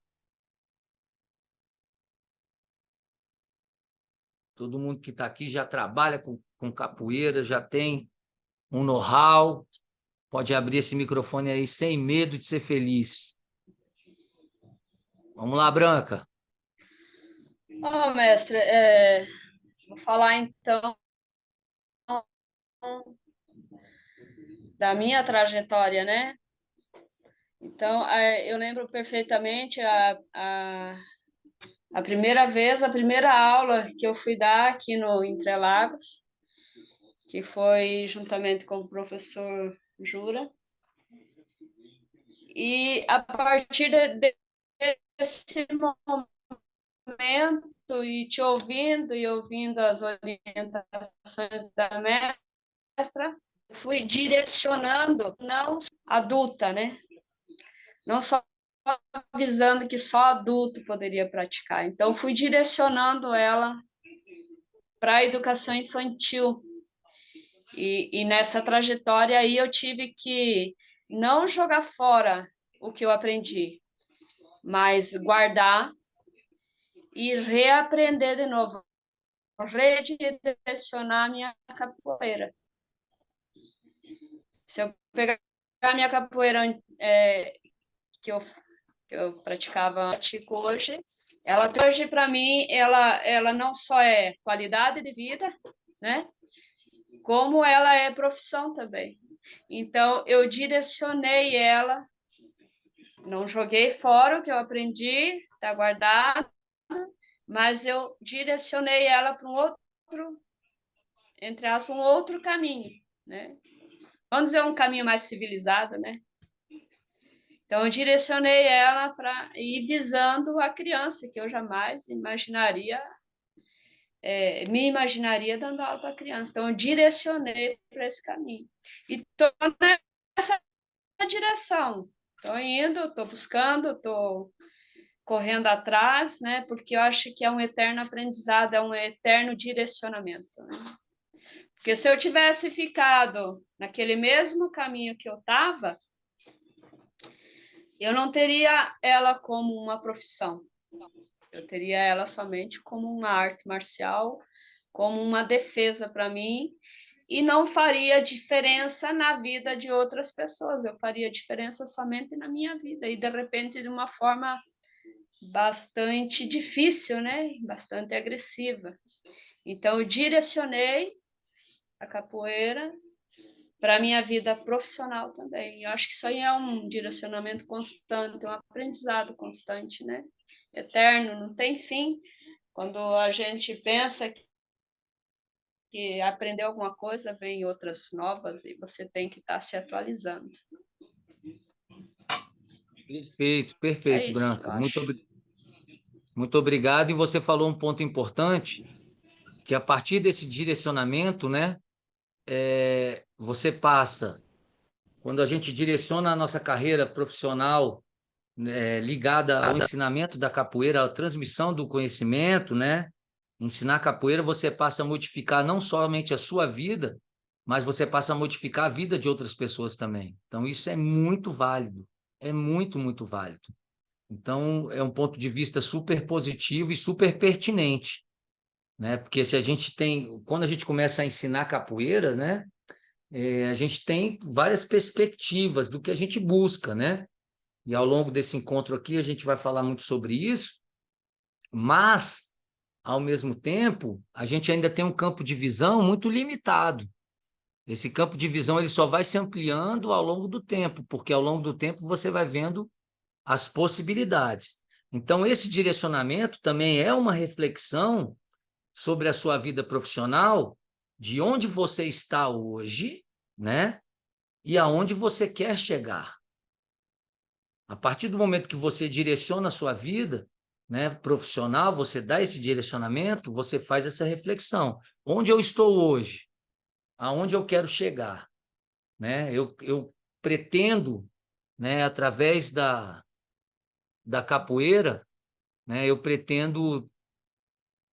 Todo mundo que está aqui já trabalha com capoeira, já tem um know-how. Pode abrir esse microfone aí sem medo de ser feliz. Vamos lá, Branca. Mestre, vou falar então da minha trajetória, né? Então, eu lembro perfeitamente a primeira vez, a primeira aula que eu fui dar aqui no Interlagos, que foi juntamente com o professor Jura. E a partir desse momento, e te ouvindo e ouvindo as orientações da mestra, fui direcionando, não adulta, né? Não só avisando que só adulto poderia praticar. Então, fui direcionando ela para a educação infantil. E nessa trajetória aí eu tive que não jogar fora o que eu aprendi, mas guardar e reaprender de novo, redirecionar a minha capoeira. Se eu pegar a minha capoeira que eu praticava hoje, ela hoje para mim ela não só é qualidade de vida, né? Como ela é profissão também. Então eu direcionei ela, não joguei fora o que eu aprendi, está guardado, mas eu direcionei ela para um outro, entre aspas, um outro caminho, né? Vamos dizer, um caminho mais civilizado, né? Então, eu direcionei ela para ir visando a criança, que eu jamais imaginaria, me imaginaria dando aula para criança. Então, eu direcionei para esse caminho. E estou nessa direção. Estou indo, estou buscando, estou correndo atrás, né? Porque eu acho que é um eterno aprendizado, é um eterno direcionamento, né? Porque se eu tivesse ficado naquele mesmo caminho que eu estava, eu não teria ela como uma profissão. Eu teria ela somente como uma arte marcial, como uma defesa para mim, e não faria diferença na vida de outras pessoas. Eu faria diferença somente na minha vida, e de repente de uma forma bastante difícil, né? Bastante agressiva. Então, eu direcionei a capoeira para a minha vida profissional também. Eu acho que isso aí é um direcionamento constante, um aprendizado constante, né? Eterno, não tem fim. Quando a gente pensa que aprendeu alguma coisa, vem outras novas e você tem que estar se atualizando. Perfeito, É perfeito, isso, eu Branca. acho. Muito obrigado. E você falou um ponto importante, que a partir desse direcionamento, né, você passa, quando a gente direciona a nossa carreira profissional, ligada ao ensinamento da capoeira, à transmissão do conhecimento, né? Ensinar capoeira, você passa a modificar não somente a sua vida, mas você passa a modificar a vida de outras pessoas também. Então, isso é muito válido, é muito, muito válido. Então, é um ponto de vista super positivo e super pertinente, né? Porque se a gente tem, quando a gente começa a ensinar capoeira, né? A gente tem várias perspectivas do que a gente busca, né? E ao longo desse encontro aqui a gente vai falar muito sobre isso, mas, ao mesmo tempo, a gente ainda tem um campo de visão muito limitado. Esse campo de visão ele só vai se ampliando ao longo do tempo, porque ao longo do tempo você vai vendo as possibilidades. Então, esse direcionamento também é uma reflexão sobre a sua vida profissional, de onde você está hoje, né? E aonde você quer chegar. A partir do momento que você direciona a sua vida, né, profissional, você dá esse direcionamento, você faz essa reflexão. Onde eu estou hoje? Aonde eu quero chegar? Né? Eu pretendo, né, através da capoeira, né, eu pretendo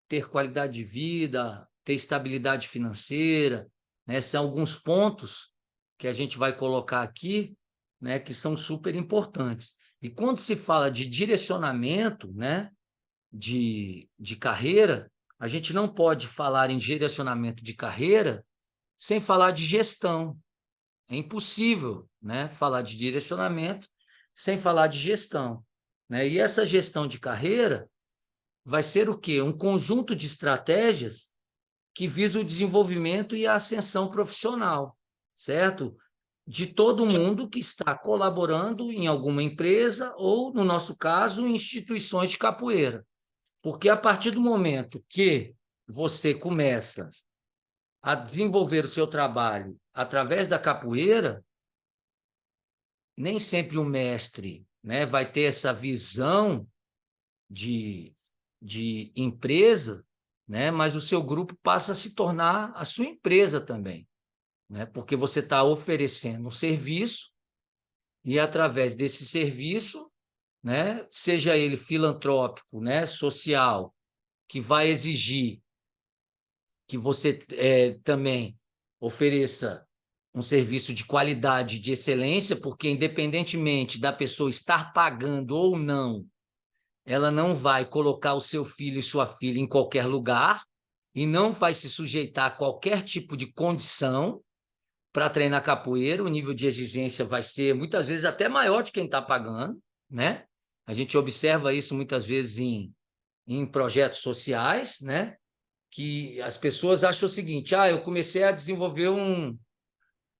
ter qualidade de vida, ter estabilidade financeira, né? São alguns pontos que a gente vai colocar aqui, né, que são super importantes. E quando se fala de direcionamento, né, de carreira, a gente não pode falar em direcionamento de carreira sem falar de gestão. É impossível, né, falar de direcionamento sem falar de gestão, né? E essa gestão de carreira vai ser o quê? Um conjunto de estratégias que visa o desenvolvimento e a ascensão profissional, certo? De todo mundo que está colaborando em alguma empresa ou, no nosso caso, em instituições de capoeira. Porque a partir do momento que você começa a desenvolver o seu trabalho através da capoeira, nem sempre o mestre, né, vai ter essa visão de empresa, né, mas o seu grupo passa a se tornar a sua empresa também, né, porque você está oferecendo um serviço e, através desse serviço, né, seja ele filantrópico, né, social, que vai exigir que você também ofereça um serviço de qualidade, de excelência, porque independentemente da pessoa estar pagando ou não, ela não vai colocar o seu filho e sua filha em qualquer lugar e não vai se sujeitar a qualquer tipo de condição para treinar capoeira. O nível de exigência vai ser, muitas vezes, até maior de quem está pagando, né? A gente observa isso muitas vezes em projetos sociais, né? Que as pessoas acham o seguinte: eu comecei a desenvolver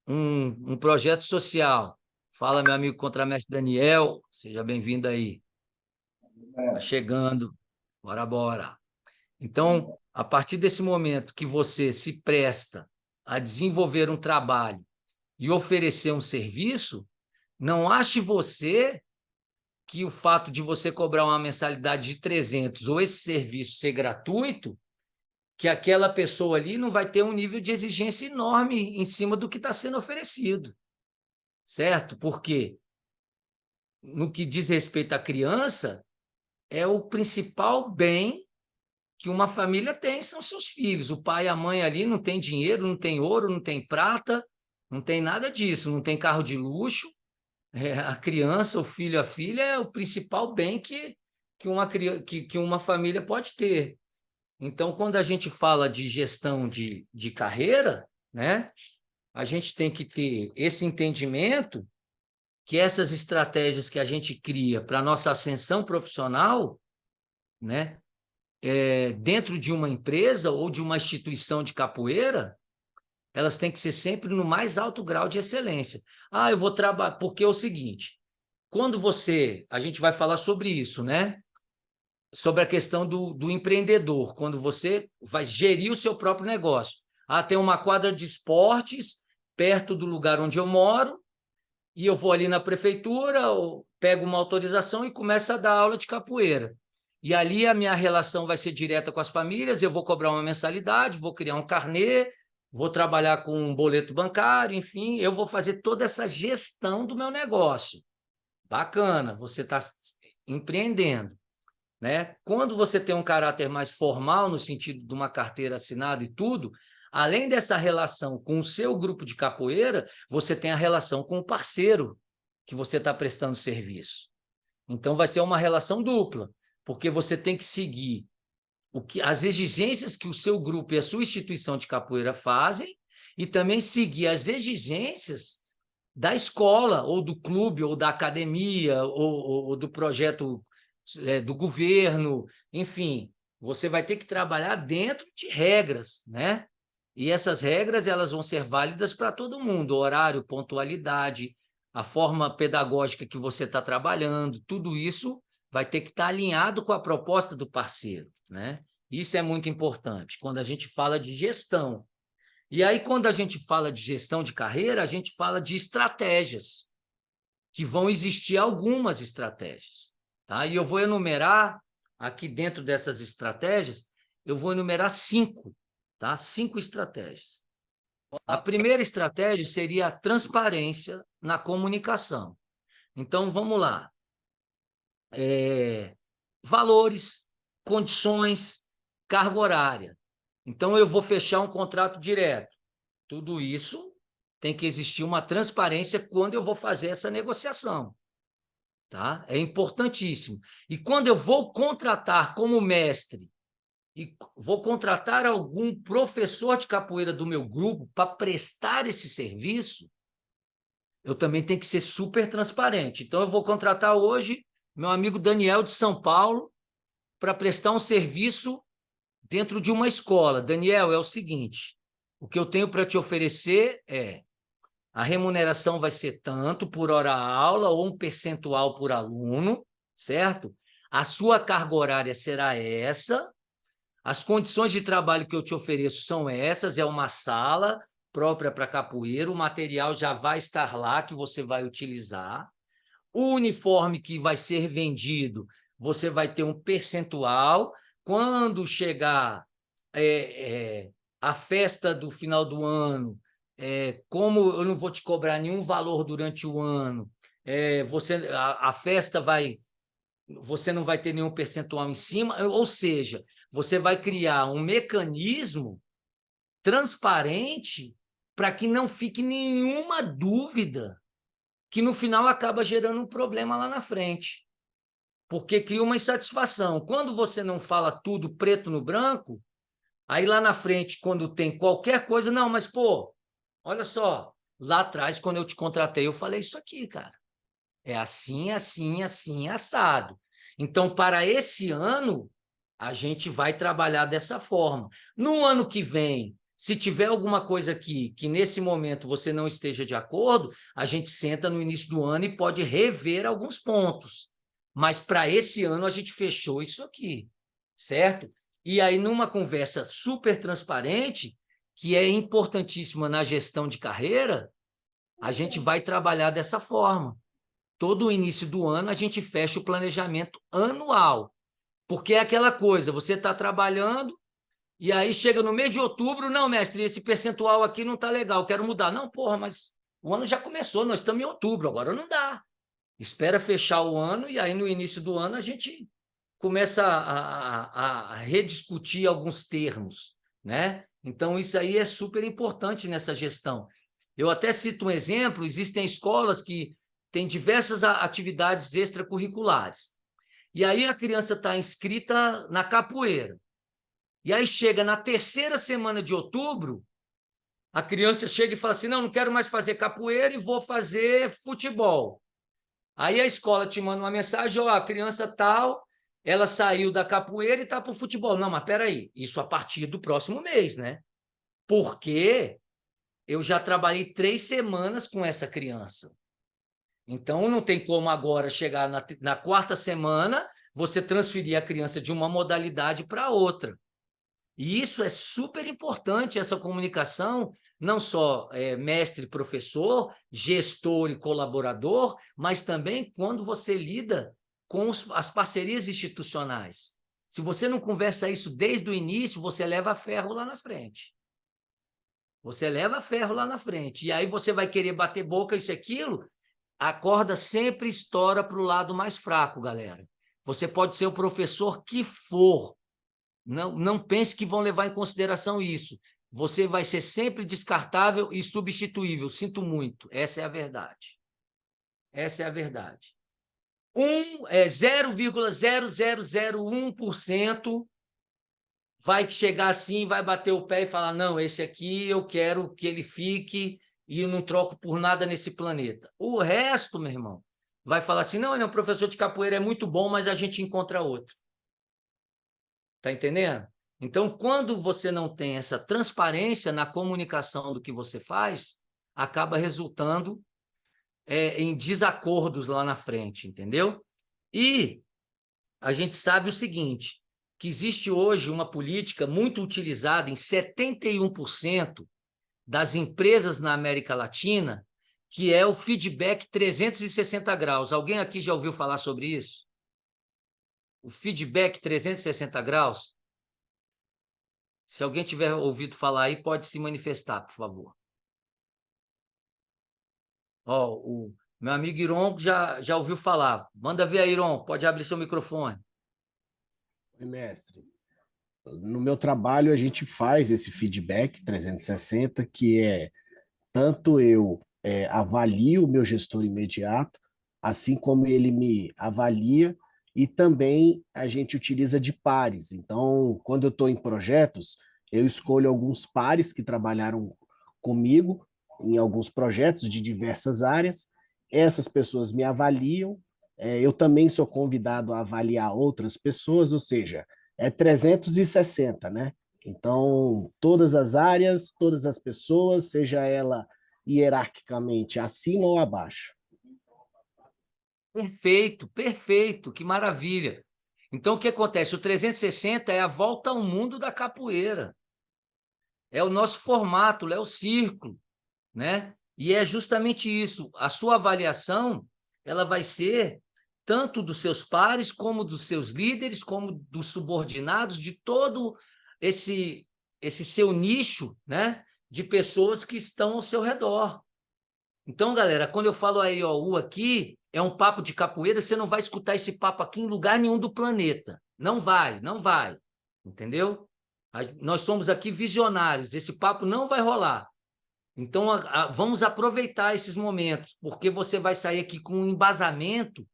um projeto social. Fala, meu amigo contramestre Daniel, seja bem-vindo aí. Está chegando, bora. Então, a partir desse momento que você se presta a desenvolver um trabalho e oferecer um serviço, não ache você que o fato de você cobrar uma mensalidade de 300 ou esse serviço ser gratuito, que aquela pessoa ali não vai ter um nível de exigência enorme em cima do que está sendo oferecido, certo? Porque no que diz respeito à criança, é o principal bem que uma família tem, são seus filhos. O pai e a mãe ali não tem dinheiro, não tem ouro, não tem prata, não tem nada disso, não tem carro de luxo. A criança, o filho, a filha é o principal bem que uma família pode ter. Então, quando a gente fala de gestão de carreira, né, a gente tem que ter esse entendimento que essas estratégias que a gente cria para a nossa ascensão profissional, né, dentro de uma empresa ou de uma instituição de capoeira, elas têm que ser sempre no mais alto grau de excelência. Eu vou trabalhar, porque é o seguinte, quando a gente vai falar sobre isso, né? Sobre a questão do empreendedor, quando você vai gerir o seu próprio negócio. Tem uma quadra de esportes perto do lugar onde eu moro, e eu vou ali na prefeitura, pego uma autorização e começo a dar aula de capoeira. E ali a minha relação vai ser direta com as famílias, eu vou cobrar uma mensalidade, vou criar um carnê, vou trabalhar com um boleto bancário, enfim, eu vou fazer toda essa gestão do meu negócio. Bacana, você está empreendendo, né? Quando você tem um caráter mais formal, no sentido de uma carteira assinada e tudo, além dessa relação com o seu grupo de capoeira, você tem a relação com o parceiro que você está prestando serviço. Então, vai ser uma relação dupla, porque você tem que seguir as exigências que o seu grupo e a sua instituição de capoeira fazem e também seguir as exigências da escola, ou do clube, ou da academia, ou do projeto do governo, enfim, você vai ter que trabalhar dentro de regras, né? E essas regras elas vão ser válidas para todo mundo, horário, pontualidade, a forma pedagógica que você está trabalhando, tudo isso vai ter que estar alinhado com a proposta do parceiro, né? Isso é muito importante quando a gente fala de gestão. E aí, quando a gente fala de gestão de carreira, a gente fala de estratégias, que vão existir algumas estratégias, tá? E eu vou enumerar, aqui dentro dessas estratégias, eu vou enumerar 5, tá? 5 estratégias. A primeira estratégia seria a transparência na comunicação. Então, vamos lá. Valores, condições, carga horária. Então, eu vou fechar um contrato direto. Tudo isso tem que existir uma transparência quando eu vou fazer essa negociação. Tá? É importantíssimo. E quando eu vou contratar como mestre, e vou contratar algum professor de capoeira do meu grupo para prestar esse serviço, eu também tenho que ser super transparente. Então, eu vou contratar hoje meu amigo Daniel de São Paulo para prestar um serviço dentro de uma escola. Daniel, é o seguinte, o que eu tenho para te oferecer a remuneração vai ser tanto por hora aula ou um percentual por aluno, certo? A sua carga horária será essa, as condições de trabalho que eu te ofereço são essas, é uma sala própria para capoeira, o material já vai estar lá que você vai utilizar, o uniforme que vai ser vendido, você vai ter um percentual, quando chegar a festa do final do ano, como eu não vou te cobrar nenhum valor durante o ano, a festa você não vai ter nenhum percentual em cima, ou seja, você vai criar um mecanismo transparente para que não fique nenhuma dúvida que no final acaba gerando um problema lá na frente. Porque cria uma insatisfação. Quando você não fala tudo preto no branco, aí lá na frente, quando tem qualquer coisa, não, mas pô, olha só, lá atrás, quando eu te contratei, eu falei isso aqui, cara. É assim, assim, assim, assado. Então, para esse ano, a gente vai trabalhar dessa forma. No ano que vem, se tiver alguma coisa aqui que nesse momento você não esteja de acordo, a gente senta no início do ano e pode rever alguns pontos. Mas para esse ano a gente fechou isso aqui, certo? E aí, numa conversa super transparente, que é importantíssima na gestão de carreira, a gente vai trabalhar dessa forma. Todo o início do ano a gente fecha o planejamento anual. Porque é aquela coisa, você está trabalhando e aí chega no mês de outubro, não, mestre, esse percentual aqui não está legal, quero mudar. Não, porra, mas o ano já começou, nós estamos em outubro, agora não dá. Espera fechar o ano e aí no início do ano a gente começa a rediscutir alguns termos, né? Então isso aí é super importante nessa gestão. Eu até cito um exemplo, existem escolas que têm diversas atividades extracurriculares. E aí a criança está inscrita na capoeira. E aí chega na terceira semana de outubro, a criança chega e fala assim, não, não quero mais fazer capoeira e vou fazer futebol. Aí a escola te manda uma mensagem, ó, a criança tal, ela saiu da capoeira e está para o futebol. Não, mas peraí, isso a partir do próximo mês, né? Porque eu já trabalhei 3 semanas com essa criança. Então, não tem como agora chegar na quarta semana, você transferir a criança de uma modalidade para outra. E isso é super importante, essa comunicação, não só mestre, professor, gestor e colaborador, mas também quando você lida com as parcerias institucionais. Se você não conversa isso desde o início, você leva ferro lá na frente. Você leva ferro lá na frente. E aí você vai querer bater boca, isso e aquilo, a corda sempre estoura para o lado mais fraco, galera. Você pode ser o professor que for. Não pense que vão levar em consideração isso. Você vai ser sempre descartável e substituível. Sinto muito. Essa é a verdade. Essa é a verdade. 0,0001% vai chegar assim, vai bater o pé e falar, não, esse aqui eu quero que ele fique e eu não troco por nada nesse planeta. O resto, meu irmão, vai falar assim, não, ele é um professor de capoeira, é muito bom, mas a gente encontra outro. Tá entendendo? Então, quando você não tem essa transparência na comunicação do que você faz, acaba resultando em desacordos lá na frente, entendeu? E a gente sabe o seguinte, que existe hoje uma política muito utilizada em 71% das empresas na América Latina, que é o feedback 360 graus. Alguém aqui já ouviu falar sobre isso? O feedback 360 graus? Se alguém tiver ouvido falar aí, pode se manifestar, por favor. Ó, o meu amigo Iron já ouviu falar. Manda ver aí, Iron, pode abrir seu microfone. Oi, mestre. No meu trabalho, a gente faz esse feedback 360, que é tanto eu avalio o meu gestor imediato, assim como ele me avalia, e também a gente utiliza de pares. Então, quando eu estou em projetos, eu escolho alguns pares que trabalharam comigo em alguns projetos de diversas áreas. Essas pessoas me avaliam, eu também sou convidado a avaliar outras pessoas, ou seja, é 360, né? Então, todas as áreas, todas as pessoas, seja ela hierarquicamente acima ou abaixo. Perfeito, perfeito, que maravilha. Então, o que acontece? O 360 é a volta ao mundo da capoeira. É o nosso formato, é o círculo, né? E é justamente isso. A sua avaliação, ela vai ser tanto dos seus pares, como dos seus líderes, como dos subordinados, de todo esse seu nicho, né? De pessoas que estão ao seu redor. Então, galera, quando eu falo a EOU aqui, é um papo de capoeira, você não vai escutar esse papo aqui em lugar nenhum do planeta. Não vai, não vai. Entendeu? Nós somos aqui visionários, esse papo não vai rolar. Então, vamos aproveitar esses momentos, porque você vai sair aqui com um embasamento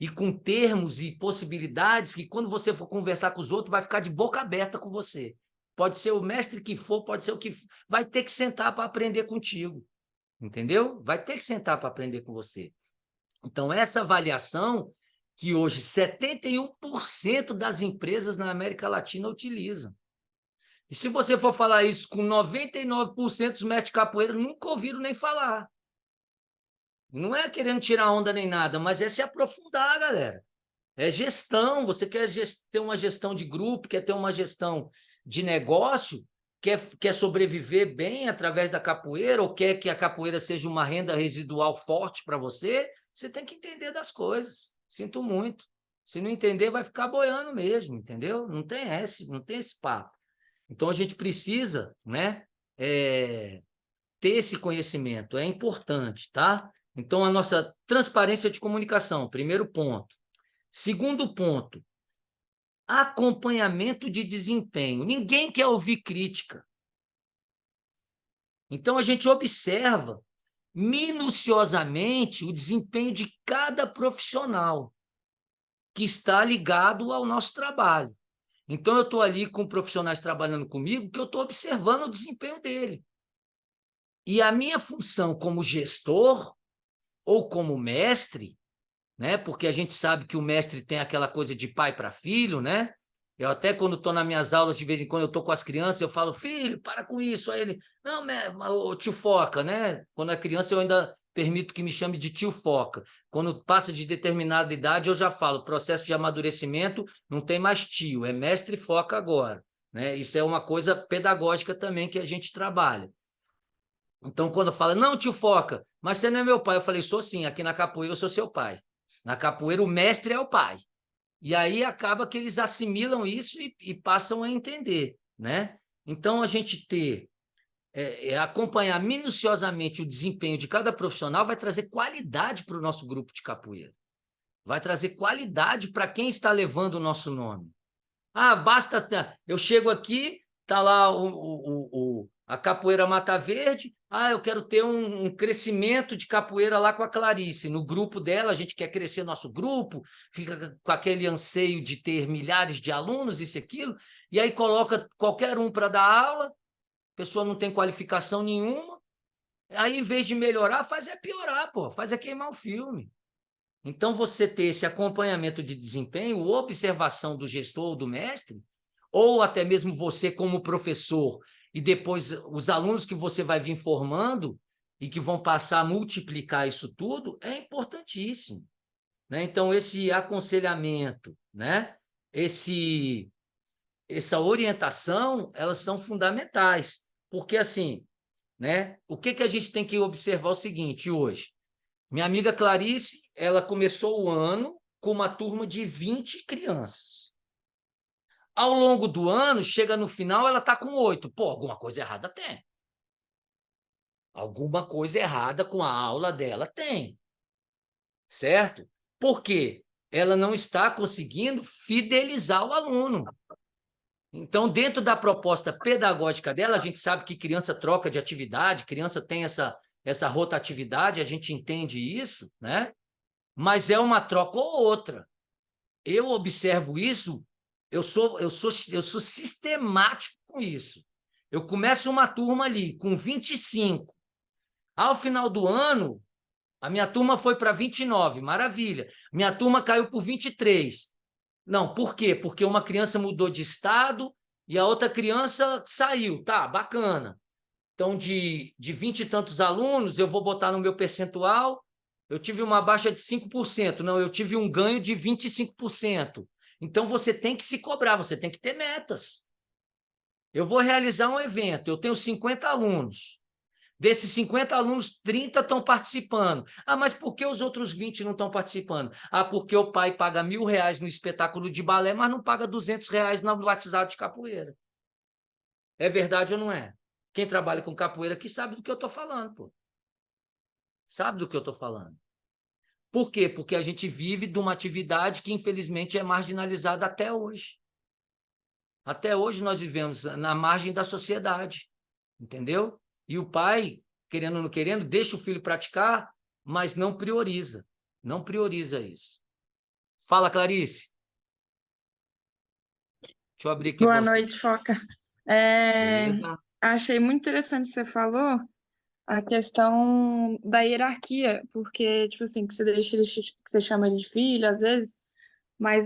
e com termos e possibilidades que, quando você for conversar com os outros, vai ficar de boca aberta com você. Pode ser o mestre que for, pode ser o que for, vai ter que sentar para aprender contigo, entendeu? Vai ter que sentar para aprender com você. Então, essa avaliação que hoje 71% das empresas na América Latina utilizam. E se você for falar isso com 99% dos mestres de capoeira, nunca ouviram nem falar. Não é querendo tirar onda nem nada, mas é se aprofundar, galera. É gestão. Você quer ter uma gestão de grupo, quer ter uma gestão de negócio, quer sobreviver bem através da capoeira, ou quer que a capoeira seja uma renda residual forte para você, você tem que entender das coisas. Sinto muito. Se não entender, vai ficar boiando mesmo, entendeu? Não tem esse papo. Então, a gente precisa, né, ter esse conhecimento, é importante, tá? Então, a nossa transparência de comunicação, primeiro ponto. Segundo ponto, acompanhamento de desempenho. Ninguém quer ouvir crítica. Então, a gente observa minuciosamente o desempenho de cada profissional que está ligado ao nosso trabalho. Então, eu estou ali com profissionais trabalhando comigo que eu estou observando o desempenho dele. E a minha função como gestor ou como mestre, né? Porque a gente sabe que o mestre tem aquela coisa de pai para filho, né? Eu até, quando estou nas minhas aulas, de vez em quando eu estou com as crianças, eu falo, filho, para com isso. Aí ele, não, o tio Foca, né? Quando é criança, eu ainda permito que me chame de tio Foca. Quando passa de determinada idade, eu já falo, processo de amadurecimento, não tem mais tio, é mestre Foca agora, né? Isso é uma coisa pedagógica também que a gente trabalha. Então, quando fala, não, tio Foca, mas você não é meu pai, eu falei, sou sim, aqui na capoeira eu sou seu pai. Na capoeira, o mestre é o pai. E aí acaba que eles assimilam isso e passam a entender, né? Então, a gente acompanhar minuciosamente o desempenho de cada profissional vai trazer qualidade para o nosso grupo de capoeira. Vai trazer qualidade para quem está levando o nosso nome. Ah, basta... Eu chego aqui, tá lá a Capoeira Mata Verde. Ah, eu quero ter um crescimento de capoeira lá com a Clarice. No grupo dela, a gente quer crescer nosso grupo, fica com aquele anseio de ter milhares de alunos, isso e aquilo, e aí coloca qualquer um para dar aula, a pessoa não tem qualificação nenhuma, aí, em vez de melhorar, faz piorar, pô, faz queimar o filme. Então, você ter esse acompanhamento de desempenho, observação do gestor ou do mestre, ou até mesmo você como professor, e depois os alunos que você vai vir formando e que vão passar a multiplicar isso tudo, é importantíssimo, né? Então, esse aconselhamento, né? Essa orientação, elas são fundamentais, porque assim, né? O que a gente tem que observar é o seguinte hoje. Minha amiga Clarice, ela começou o ano com uma turma de 20 crianças. Ao longo do ano, chega no final, ela está com 8. Pô, alguma coisa errada tem. Alguma coisa errada com a aula dela tem. Certo? Por quê? Ela não está conseguindo fidelizar o aluno. Então, dentro da proposta pedagógica dela, a gente sabe que criança troca de atividade, criança tem essa rotatividade, a gente entende isso, né? Mas é uma troca ou outra. Eu observo isso, eu sou sistemático com isso. Eu começo uma turma ali com 25. Ao final do ano, a minha turma foi para 29, maravilha. Minha turma caiu por 23. Não, por quê? Porque uma criança mudou de estado e a outra criança saiu. Tá, bacana. Então, de 20 e tantos alunos, eu vou botar no meu percentual, eu tive uma baixa de 5%. Não, eu tive um ganho de 25%. Então, você tem que se cobrar, você tem que ter metas. Eu vou realizar um evento, eu tenho 50 alunos. Desses 50 alunos, 30 estão participando. Ah, mas por que os outros 20 não estão participando? Ah, porque o pai paga R$1.000 no espetáculo de balé, mas não paga R$200 no batizado de capoeira. É verdade ou não é? Quem trabalha com capoeira aqui sabe do que eu estou falando, pô. Sabe do que eu estou falando. Por quê? Porque a gente vive de uma atividade que, infelizmente, é marginalizada até hoje. Até hoje nós vivemos na margem da sociedade, entendeu? E o pai, querendo ou não querendo, deixa o filho praticar, mas não prioriza. Não prioriza isso. Fala, Clarice. Deixa eu abrir aqui Boa para você. noite, Foca. É, Beleza? achei muito interessante o que você falou, a questão da hierarquia, porque, tipo assim, que você deixa que você chama ele de filho, às vezes, mas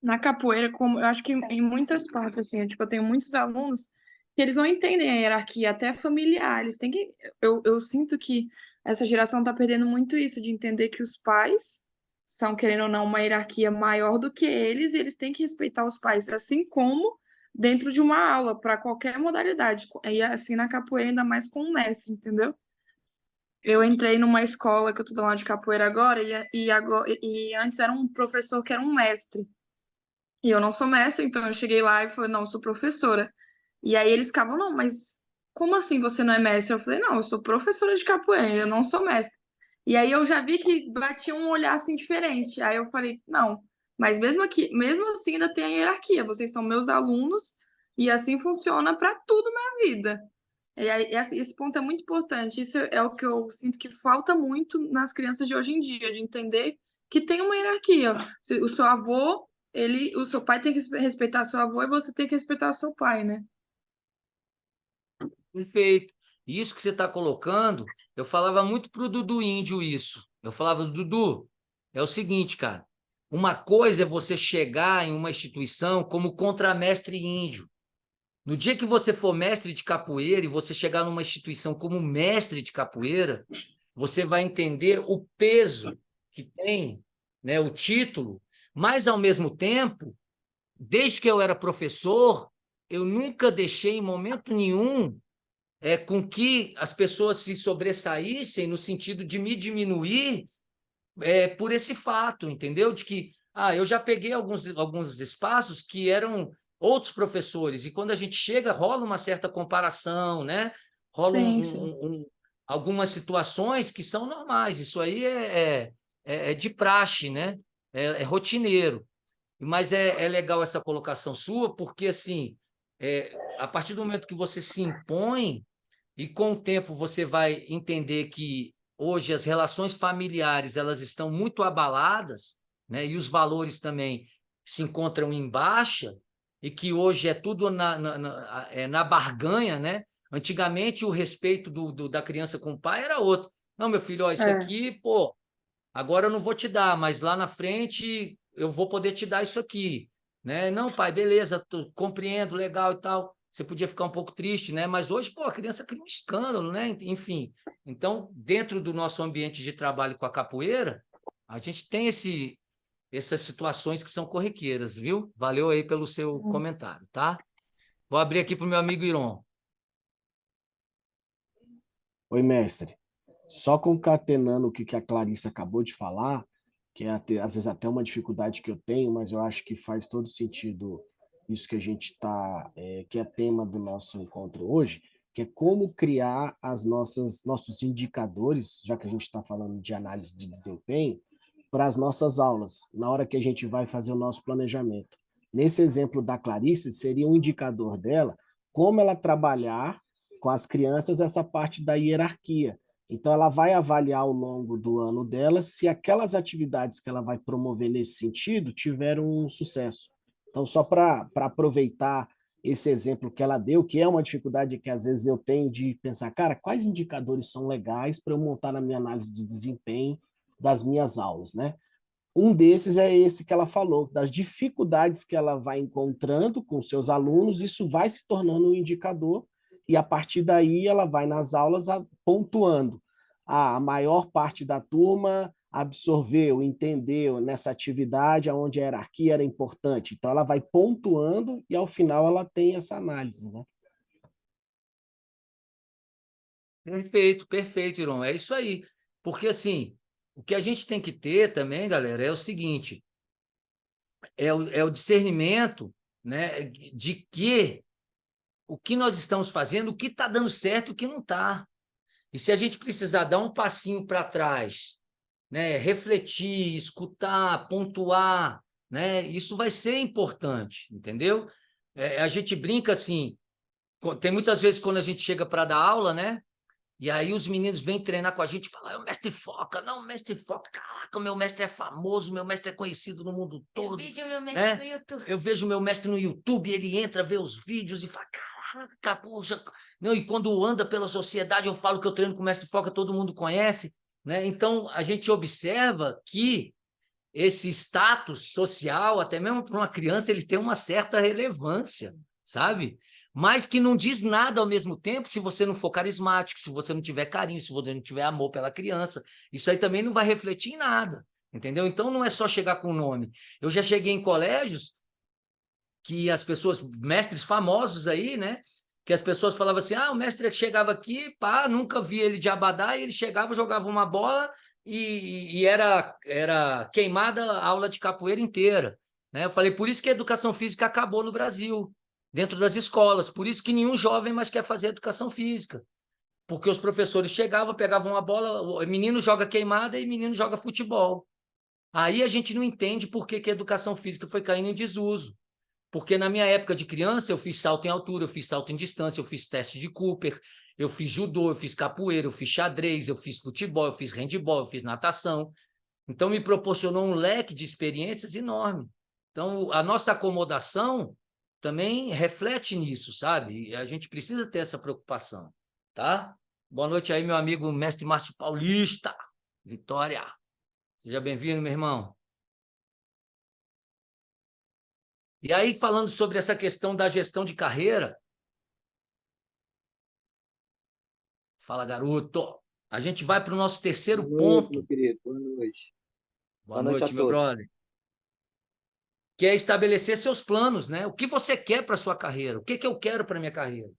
na capoeira, como eu acho que em muitas partes, assim, tipo, eu tenho muitos alunos que eles não entendem a hierarquia, até familiar, eles têm que, eu sinto que essa geração tá perdendo muito isso, de entender que os pais são, querendo ou não, uma hierarquia maior do que eles, e eles têm que respeitar os pais, assim como dentro de uma aula, para qualquer modalidade, e assim na capoeira, ainda mais com o mestre, entendeu? Eu entrei numa escola que eu tô dando aula de capoeira agora, e antes era um professor que era um mestre. E eu não sou mestra, então eu cheguei lá e falei, não, eu sou professora. E aí eles ficavam, não, mas como assim você não é mestra? Eu falei, não, eu sou professora de capoeira, eu não sou mestra. E aí eu já vi que batia um olhar assim diferente. Aí eu falei, não, mas mesmo aqui, mesmo assim ainda tem a hierarquia, vocês são meus alunos e assim funciona para tudo na vida. E aí, esse ponto é muito importante. Isso é o que eu sinto que falta muito nas crianças de hoje em dia, de entender que tem uma hierarquia. O seu avô o seu pai tem que respeitar seu avô e você tem que respeitar seu pai, né? Perfeito. Isso que você está colocando, eu falava muito pro Dudu Índio isso. Eu falava, Dudu, é o seguinte, cara. Uma coisa é você chegar em uma instituição como contramestre índio. No dia que você for mestre de capoeira e você chegar numa instituição como mestre de capoeira, você vai entender o peso que tem, né, o título, mas ao mesmo tempo, desde que eu era professor, eu nunca deixei em momento nenhum com que as pessoas se sobressaíssem no sentido de me diminuir por esse fato, entendeu? De que eu já peguei alguns espaços que eram outros professores, e quando a gente chega, rola uma certa comparação, né? Rola Sim, sim. algumas situações que são normais, isso aí é de praxe, né? É rotineiro. Mas é legal essa colocação sua, porque assim, a partir do momento que você se impõe, e com o tempo você vai entender que hoje as relações familiares elas estão muito abaladas, né? E os valores também se encontram em baixa, e que hoje é tudo na barganha, né? Antigamente o respeito da criança com o pai era outro. Não, meu filho, ó, isso É, aqui, pô, agora eu não vou te dar, mas lá na frente eu vou poder te dar isso aqui, né? Não, pai, beleza, compreendo, legal e tal. Você podia ficar um pouco triste, né? Mas hoje, pô, a criança cria um escândalo, né? Enfim. Então, dentro do nosso ambiente de trabalho com a capoeira, a gente tem essas situações que são corriqueiras, viu? Valeu aí pelo seu comentário, tá? Vou abrir aqui para o meu amigo Iron. Oi, mestre. Só concatenando o que a Clarissa acabou de falar, que é às vezes até uma dificuldade que eu tenho, mas eu acho que faz todo sentido isso que a gente está, que é tema do nosso encontro hoje, que é como criar nossos indicadores, já que a gente está falando de análise de desempenho, para as nossas aulas, na hora que a gente vai fazer o nosso planejamento. Nesse exemplo da Clarice, seria um indicador dela como ela trabalhar com as crianças essa parte da hierarquia. Então, ela vai avaliar ao longo do ano dela se aquelas atividades que ela vai promover nesse sentido tiveram um sucesso. Então, só para aproveitar esse exemplo que ela deu, que é uma dificuldade que às vezes eu tenho de pensar, cara, quais indicadores são legais para eu montar na minha análise de desempenho das minhas aulas, né? Um desses é esse que ela falou, das dificuldades que ela vai encontrando com seus alunos, isso vai se tornando um indicador, e a partir daí ela vai nas aulas pontuando. A maior parte da turma absorveu, entendeu nessa atividade onde a hierarquia era importante. Então ela vai pontuando e ao final ela tem essa análise, né? Perfeito, perfeito, Iron. É isso aí. Porque assim, o que a gente tem que ter também, galera, é o seguinte: é o discernimento, né, de que o que nós estamos fazendo, o que está dando certo e o que não está. E se a gente precisar dar um passinho para trás, né, refletir, escutar, pontuar, né? Isso vai ser importante, entendeu? A gente brinca assim, tem muitas vezes quando a gente chega para dar aula, né? E aí os meninos vêm treinar com a gente e falam, o mestre Foca, não, mestre Foca, caraca, o meu mestre é famoso, meu mestre é conhecido no mundo todo. Eu vejo meu mestre no YouTube. Eu vejo meu mestre no YouTube, ele entra, vê os vídeos e fala, caraca, poxa. Não, e quando anda pela sociedade, eu falo que eu treino com o mestre Foca, todo mundo conhece, né? Então, a gente observa que esse status social, até mesmo para uma criança, ele tem uma certa relevância, sabe? Mas que não diz nada ao mesmo tempo se você não for carismático, se você não tiver carinho, se você não tiver amor pela criança. Isso aí também não vai refletir em nada, entendeu? Então não é só chegar com o nome. Eu já cheguei em colégios que as pessoas, mestres famosos aí, né? Que as pessoas falavam assim, o mestre chegava aqui, pá, nunca vi ele de abadá, e ele chegava, jogava uma bola e era queimada a aula de capoeira inteira, né? Eu falei, por isso que a educação física acabou no Brasil, dentro das escolas, por isso que nenhum jovem mais quer fazer educação física, porque os professores chegavam, pegavam uma bola, o menino joga queimada e menino joga futebol. Aí a gente não entende por que a educação física foi caindo em desuso. Porque na minha época de criança, eu fiz salto em altura, eu fiz salto em distância, eu fiz teste de Cooper, eu fiz judô, eu fiz capoeira, eu fiz xadrez, eu fiz futebol, eu fiz handebol, eu fiz natação. Então, me proporcionou um leque de experiências enorme. Então, a nossa acomodação também reflete nisso, sabe? E a gente precisa ter essa preocupação, tá? Boa noite aí, meu amigo mestre Márcio Paulista. Vitória. Seja bem-vindo, meu irmão. E aí, falando sobre essa questão da gestão de carreira, fala, garoto, a gente vai para o nosso terceiro Boa noite, ponto. meu querido. Boa noite. Boa Boa noite a noite, meu todos. brother. Que é estabelecer seus planos, né? O que você quer para a sua carreira? O que eu quero para a minha carreira?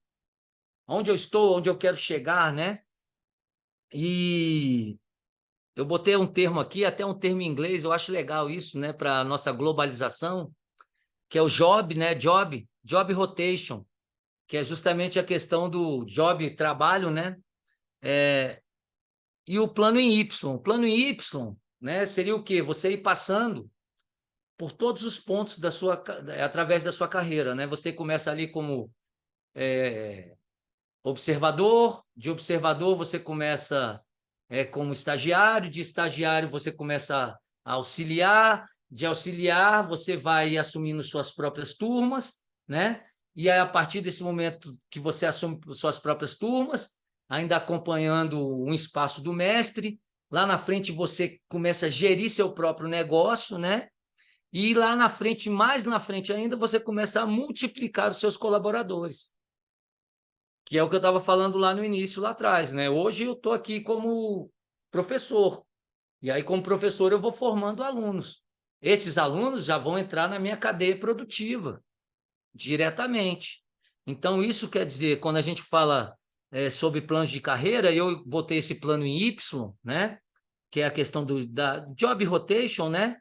Onde eu estou, onde eu quero chegar, né? E eu botei um termo aqui, até um termo em inglês, eu acho legal isso, né? Para a nossa globalização, que é o job, né? Job rotation, que é justamente a questão do job, trabalho, né? E o plano em Y. O plano em Y, né, seria o quê? Você ir passando por todos os pontos através da sua carreira, né? Você começa ali como observador, de observador você começa como estagiário, de estagiário você começa a auxiliar, de auxiliar você vai assumindo suas próprias turmas, né? E aí, a partir desse momento que você assume suas próprias turmas, ainda acompanhando um espaço do mestre, lá na frente você começa a gerir seu próprio negócio, né? E lá na frente, mais na frente ainda, você começa a multiplicar os seus colaboradores, que é o que eu estava falando lá no início, lá atrás, né? Hoje eu estou aqui como professor, e aí como professor eu vou formando alunos. Esses alunos já vão entrar na minha cadeia produtiva, diretamente. Então, isso quer dizer, quando a gente fala sobre planos de carreira, eu botei esse plano em Y, né? Que é a questão da job rotation, né?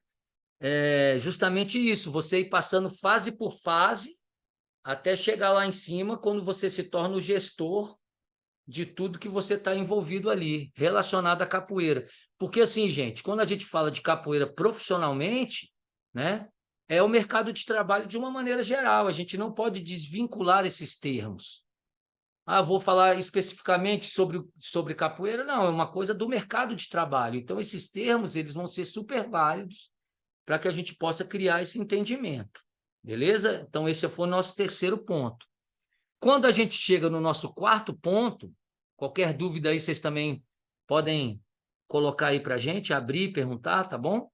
Justamente isso, você ir passando fase por fase até chegar lá em cima, quando você se torna o gestor de tudo que você está envolvido ali, relacionado à capoeira. Porque assim, gente, quando a gente fala de capoeira profissionalmente, né, é o mercado de trabalho de uma maneira geral, a gente não pode desvincular esses termos. Vou falar especificamente sobre capoeira, não, é uma coisa do mercado de trabalho. Então, esses termos eles vão ser super válidos para que a gente possa criar esse entendimento. Beleza? Então, esse foi o nosso terceiro ponto. Quando a gente chega no nosso quarto ponto, qualquer dúvida aí vocês também podem colocar aí para a gente, abrir, perguntar, tá bom?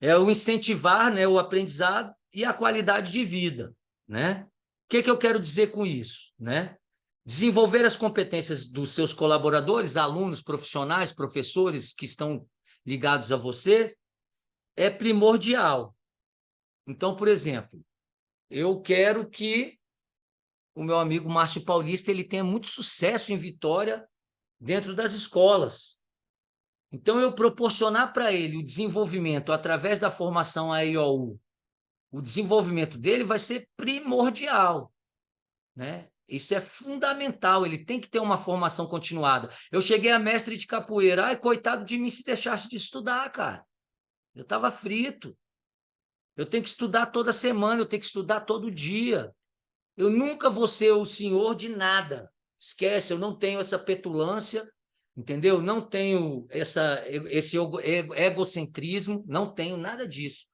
É o incentivar, né, o aprendizado e a qualidade de vida, né? O que eu quero dizer com isso, né? Desenvolver as competências dos seus colaboradores, alunos, profissionais, professores que estão ligados a você, é primordial. Então, por exemplo, eu quero que o meu amigo Márcio Paulista ele tenha muito sucesso em Vitória dentro das escolas. Então, eu proporcionar para ele o desenvolvimento através da formação AIOU, o desenvolvimento dele vai ser primordial, né? Isso é fundamental, ele tem que ter uma formação continuada. Eu cheguei a mestre de capoeira, coitado de mim se deixasse de estudar, cara. Eu estava frito. Eu tenho que estudar toda semana, eu tenho que estudar todo dia. Eu nunca vou ser o senhor de nada. Esquece, eu não tenho essa petulância, entendeu? Não tenho esse egocentrismo, não tenho nada disso.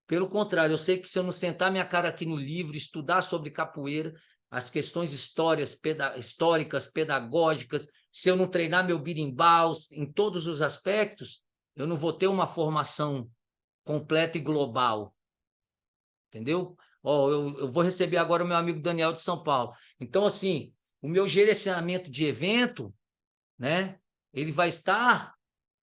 Pelo contrário, eu sei que se eu não sentar minha cara aqui no livro, estudar sobre capoeira, as questões históricas, pedagógicas, se eu não treinar meu birimbau em todos os aspectos, eu não vou ter uma formação completa e global, entendeu? Ó, eu vou receber agora o meu amigo Daniel de São Paulo. Então, assim, o meu gerenciamento de evento, né, ele vai estar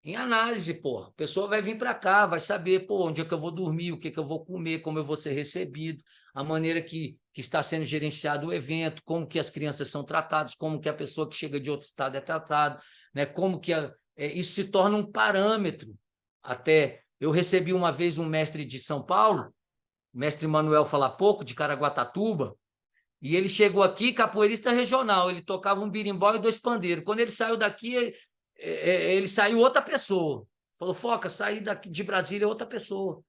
em análise, pô. A pessoa vai vir para cá, vai saber, pô, onde é que eu vou dormir, o que é que eu vou comer, como eu vou ser recebido, a maneira que está sendo gerenciado o evento, como que as crianças são tratadas, como que a pessoa que chega de outro estado é tratada, né? Como que isso se torna um parâmetro. Até eu recebi uma vez um mestre de São Paulo, mestre Manuel Fala Pouco, de Caraguatatuba, e ele chegou aqui, capoeirista regional, ele tocava um birimbau e 2 pandeiros. Quando ele saiu daqui, ele saiu outra pessoa. Falou, Foca, sair daqui de Brasília é outra pessoa.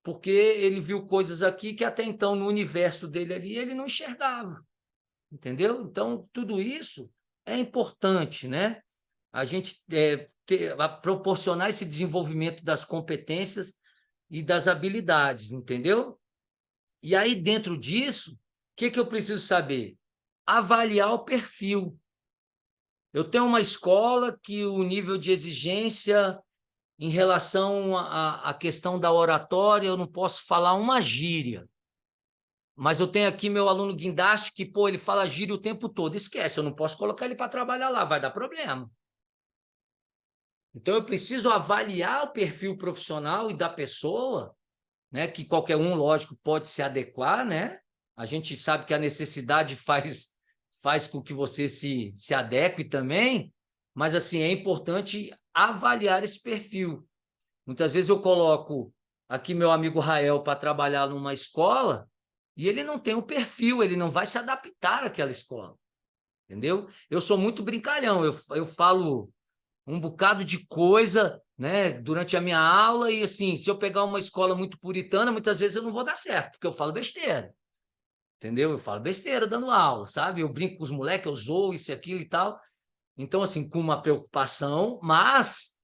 Porque ele viu coisas aqui que até então, no universo dele ali, ele não enxergava. Entendeu? Então, tudo isso é importante, né? A gente proporcionar esse desenvolvimento das competências e das habilidades, entendeu? E aí, dentro disso, o que eu preciso saber? Avaliar o perfil. Eu tenho uma escola que o nível de exigência em relação à questão da oratória, eu não posso falar uma gíria. Mas eu tenho aqui meu aluno guindaste que, pô, ele fala gíria o tempo todo. Esquece, eu não posso colocar ele para trabalhar lá, vai dar problema. Então, eu preciso avaliar o perfil profissional e da pessoa, né, que qualquer um, lógico, pode se adequar, né? A gente sabe que a necessidade faz com que você se adeque também, mas assim, é importante avaliar esse perfil. Muitas vezes eu coloco aqui meu amigo Rael para trabalhar numa escola e ele não tem um perfil, ele não vai se adaptar àquela escola, entendeu? Eu sou muito brincalhão, eu falo um bocado de coisa, né, durante a minha aula e assim, se eu pegar uma escola muito puritana, muitas vezes eu não vou dar certo, porque eu falo besteira. Entendeu? Eu falo besteira dando aula, sabe? Eu brinco com os moleques, eu zoo isso e aquilo e tal. Então, assim, com uma preocupação, mas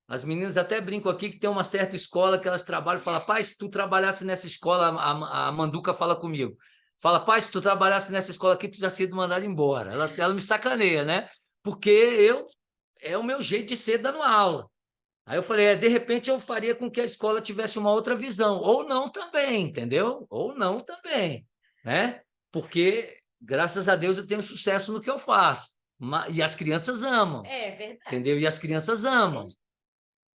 as meninas até brincam aqui que tem uma certa escola que elas trabalham e falam, pai, se tu trabalhasse nessa escola, a Manduca fala comigo, fala, pai, se tu trabalhasse nessa escola aqui, tu já sido mandado embora. Ela me sacaneia, né? Porque é o meu jeito de ser dando aula. Aí eu falei, de repente eu faria com que a escola tivesse uma outra visão, ou não também, entendeu? Ou não também, né? Porque, graças a Deus, eu tenho sucesso no que eu faço. E as crianças amam. É verdade. Entendeu? E as crianças amam,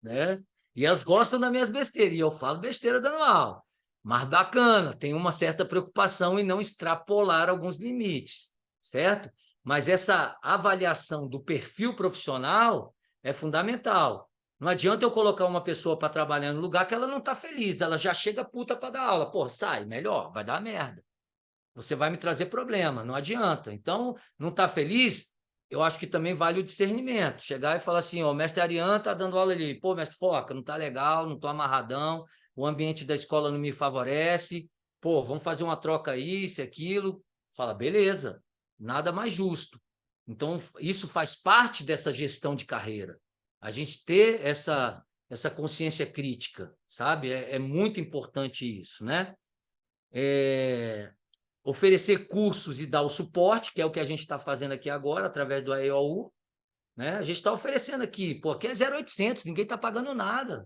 né? E elas gostam das minhas besteiras, e eu falo besteira dando aula. Mas bacana, tem uma certa preocupação em não extrapolar alguns limites, certo? Mas essa avaliação do perfil profissional é fundamental. Não adianta eu colocar uma pessoa para trabalhar no lugar que ela não está feliz, ela já chega puta para dar aula. Pô, sai, melhor, vai dar merda. Você vai me trazer problema, não adianta. Então, não está feliz? Eu acho que também vale o discernimento. Chegar e falar assim, ó, o mestre Ariano está dando aula ali. Pô, mestre Foca, não está legal, não estou amarradão, o ambiente da escola não me favorece. Pô, vamos fazer uma troca aí, isso, aquilo. Fala, beleza, nada mais justo. Então, isso faz parte dessa gestão de carreira. A gente ter essa consciência crítica, sabe? É muito importante isso, né? Oferecer cursos e dar o suporte, que é o que a gente está fazendo aqui agora, através do AEOU, né? A gente está oferecendo aqui, pô, aqui é 0,800, ninguém está pagando nada.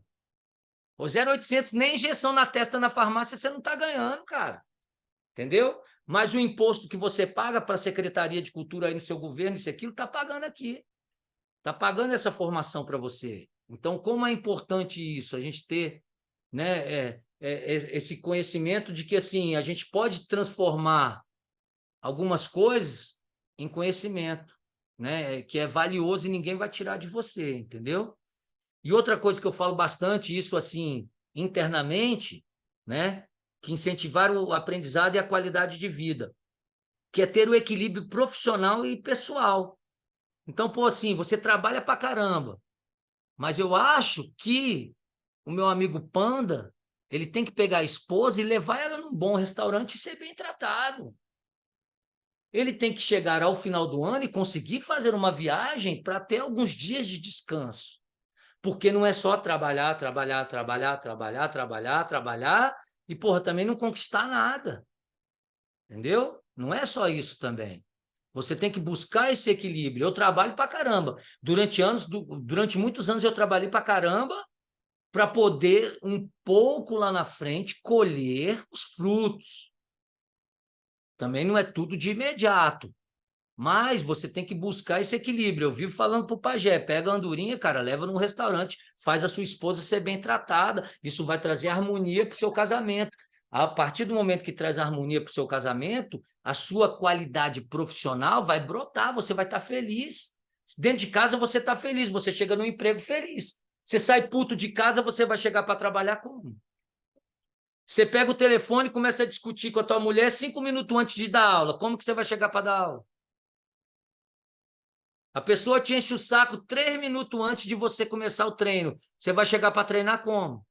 O 0,800, nem injeção na testa na farmácia você não está ganhando, cara. Entendeu? Mas o imposto que você paga para a Secretaria de Cultura aí no seu governo, isso e aquilo, está pagando aqui. Está pagando essa formação para você. Então, como é importante isso, a gente ter, né, esse conhecimento de que assim, a gente pode transformar algumas coisas em conhecimento, né, que é valioso e ninguém vai tirar de você, entendeu? E outra coisa que eu falo bastante, isso assim, internamente, né, que incentivar o aprendizado e a qualidade de vida, que é ter o equilíbrio profissional e pessoal. Então, pô, assim, você trabalha pra caramba, mas eu acho que o meu amigo Panda, Ele tem que pegar a esposa e levar ela num bom restaurante e ser bem tratado. Ele tem que chegar ao final do ano e conseguir fazer uma viagem para ter alguns dias de descanso. Porque não é só trabalhar, trabalhar, trabalhar, trabalhar, trabalhar, trabalhar e, porra, também não conquistar nada. Entendeu? Não é só isso também. Você tem que buscar esse equilíbrio. Eu trabalho para caramba. Durante muitos anos eu trabalhei para caramba para poder, um pouco lá na frente, colher os frutos. Também não é tudo de imediato. Mas você tem que buscar esse equilíbrio. Eu vivo falando para o pajé, pega a andorinha, cara, leva num restaurante, faz a sua esposa ser bem tratada. Isso vai trazer harmonia para o seu casamento. A partir do momento que traz harmonia para o seu casamento, a sua qualidade profissional vai brotar, você vai estar feliz. Dentro de casa você está feliz, você chega no emprego feliz. Você sai puto de casa, você vai chegar para trabalhar como? Você pega o telefone e começa a discutir com a tua mulher 5 minutos antes de dar aula. Como que você vai chegar para dar aula? A pessoa te enche o saco 3 minutos antes de você começar o treino. Você vai chegar para treinar como?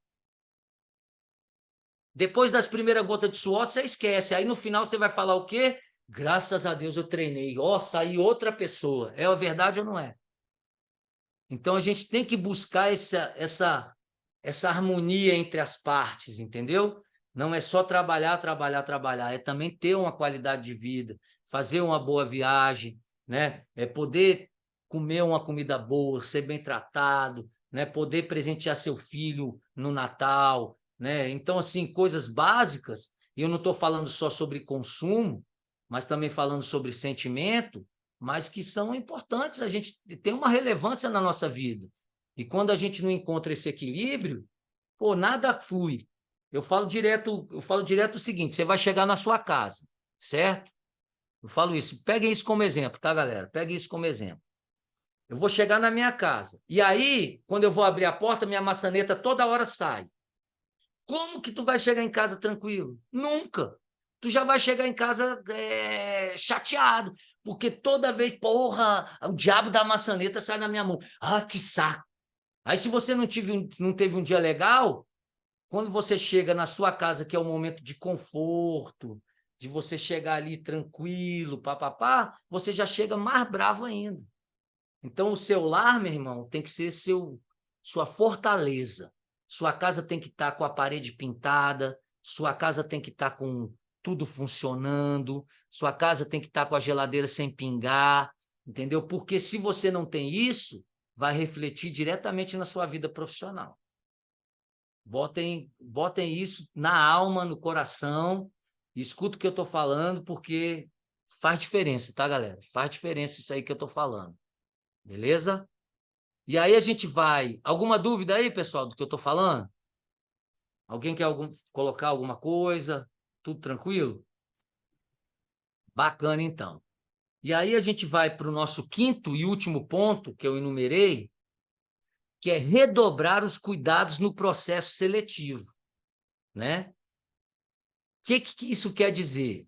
Depois das primeiras gotas de suor, você esquece. Aí no final você vai falar o quê? Graças a Deus eu treinei. Ó, saí outra pessoa. É a verdade ou não é? Então a gente tem que buscar essa harmonia entre as partes, entendeu? Não é só trabalhar, trabalhar, trabalhar. É também ter uma qualidade de vida, fazer uma boa viagem, né? É poder comer uma comida boa, ser bem tratado, né? Poder presentear seu filho no Natal, né? Então, assim, coisas básicas, e eu não estou falando só sobre consumo, mas também falando sobre sentimento, mas que são importantes, a gente tem uma relevância na nossa vida. E quando a gente não encontra esse equilíbrio, pô, nada flui. Eu falo direto o seguinte, você vai chegar na sua casa, certo? Eu falo isso, peguem isso como exemplo, tá, galera? Peguem isso como exemplo. Eu vou chegar na minha casa. E aí, quando eu vou abrir a porta, minha maçaneta toda hora sai. Como que tu vai chegar em casa tranquilo? Nunca. Tu já vai chegar em casa chateado, porque toda vez, porra, o diabo da maçaneta sai na minha mão. Ah, que saco. Aí, se você não teve um dia legal, quando você chega na sua casa, que é um momento de conforto, de você chegar ali tranquilo, papapá, você já chega mais bravo ainda. Então, o seu lar, meu irmão, tem que ser sua fortaleza. Sua casa tem que estar com a parede pintada, sua casa tem que estar com tudo funcionando, sua casa tem que estar com a geladeira sem pingar, entendeu? Porque se você não tem isso, vai refletir diretamente na sua vida profissional. Botem isso na alma, no coração, escuta o que eu estou falando, porque faz diferença, tá, galera? Faz diferença isso aí que eu estou falando. Beleza? E aí a gente vai... Alguma dúvida aí, pessoal, do que eu estou falando? Alguém quer colocar alguma coisa? Tudo tranquilo? Bacana, então. E aí a gente vai para o nosso quinto e último ponto, que eu enumerei, que é redobrar os cuidados no processo seletivo, né? O que isso quer dizer?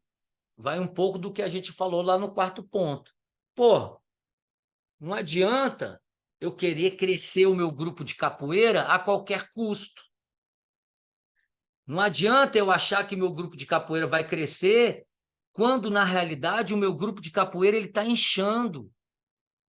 Vai um pouco do que a gente falou lá no quarto ponto. Pô, não adianta eu querer crescer o meu grupo de capoeira a qualquer custo. Não adianta eu achar que meu grupo de capoeira vai crescer quando, na realidade, o meu grupo de capoeira está inchando.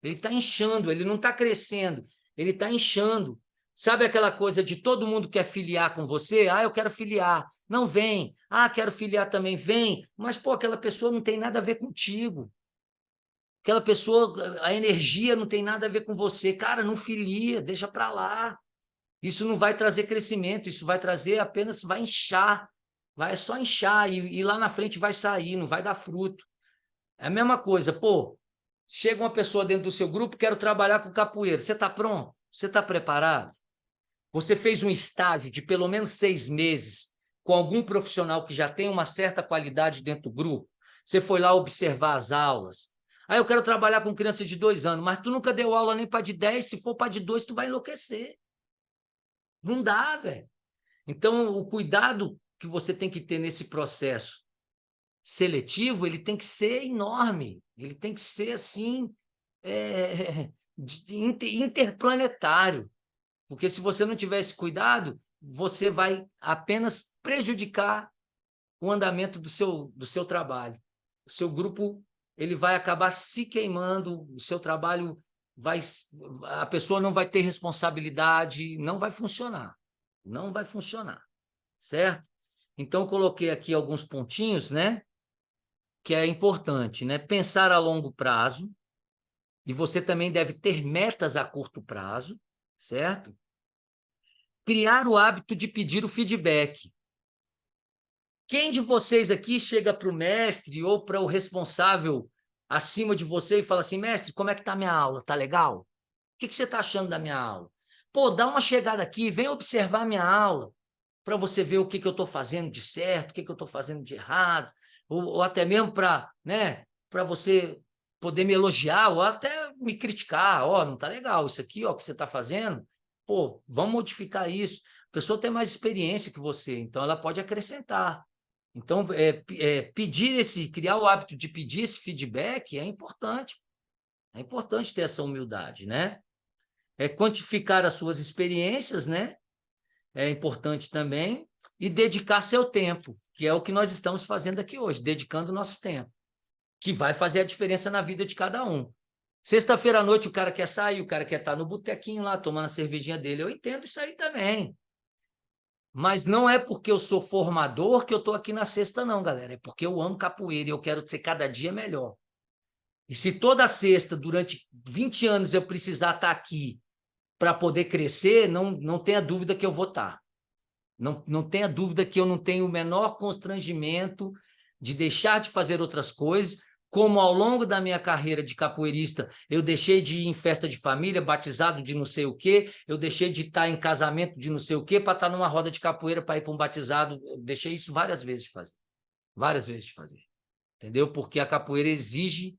Ele está inchando, ele não está crescendo, ele está inchando. Sabe aquela coisa de todo mundo quer filiar com você? Ah, eu quero filiar. Não vem. Ah, quero filiar também. Vem. Mas, pô, aquela pessoa não tem nada a ver contigo. Aquela pessoa, a energia não tem nada a ver com você. Cara, não filia, deixa para lá. Isso não vai trazer crescimento, isso vai trazer apenas, vai inchar. Vai só inchar e lá na frente vai sair, não vai dar fruto. É a mesma coisa, pô. Chega uma pessoa dentro do seu grupo, quero trabalhar com capoeira. Você está pronto? Você está preparado? Você fez um estágio de pelo menos 6 meses com algum profissional que já tem uma certa qualidade dentro do grupo? Você foi lá observar as aulas. Aí eu quero trabalhar com criança de 2 anos, mas tu nunca deu aula nem para de 10, se for para de 2, tu vai enlouquecer. Não dá, velho. Então, o cuidado que você tem que ter nesse processo seletivo, ele tem que ser enorme. Ele tem que ser, assim, interplanetário. Porque se você não tiver esse cuidado, você vai apenas prejudicar o andamento do seu trabalho. O seu grupo ele vai acabar se queimando, o seu trabalho a pessoa não vai ter responsabilidade, não vai funcionar. Não vai funcionar, certo? Então, eu coloquei aqui alguns pontinhos, né? Que é importante, né? Pensar a longo prazo, e você também deve ter metas a curto prazo, certo? Criar o hábito de pedir o feedback. Quem de vocês aqui chega para o mestre ou para o responsável acima de você e fala assim, mestre, como é que está a minha aula? Tá legal? O que você está achando da minha aula? Pô, dá uma chegada aqui, vem observar a minha aula, para você ver o que eu estou fazendo de certo, o que eu estou fazendo de errado, ou até mesmo para, né, para você poder me elogiar ou até me criticar. Ó, não está legal isso aqui, ó, que você está fazendo. Pô, vamos modificar isso. A pessoa tem mais experiência que você, então ela pode acrescentar. Então, criar o hábito de pedir esse feedback é importante. É importante ter essa humildade, né? Quantificar as suas experiências, né? É importante também. E dedicar seu tempo, que é o que nós estamos fazendo aqui hoje, dedicando o nosso tempo, que vai fazer a diferença na vida de cada um. Sexta-feira à noite o cara quer sair, o cara quer estar no botequinho lá, tomando a cervejinha dele. Eu entendo isso aí também. Mas não é porque eu sou formador que eu estou aqui na sexta, não, galera. É porque eu amo capoeira e eu quero ser cada dia melhor. E se toda sexta, durante 20 anos, eu precisar estar aqui para poder crescer, não tenha dúvida que eu vou estar. Não tenha dúvida que eu não tenho o menor constrangimento de deixar de fazer outras coisas, como ao longo da minha carreira de capoeirista, eu deixei de ir em festa de família, batizado de não sei o quê, eu deixei de estar em casamento de não sei o quê para estar numa roda de capoeira para ir para um batizado, eu deixei isso várias vezes de fazer, entendeu? Porque a capoeira exige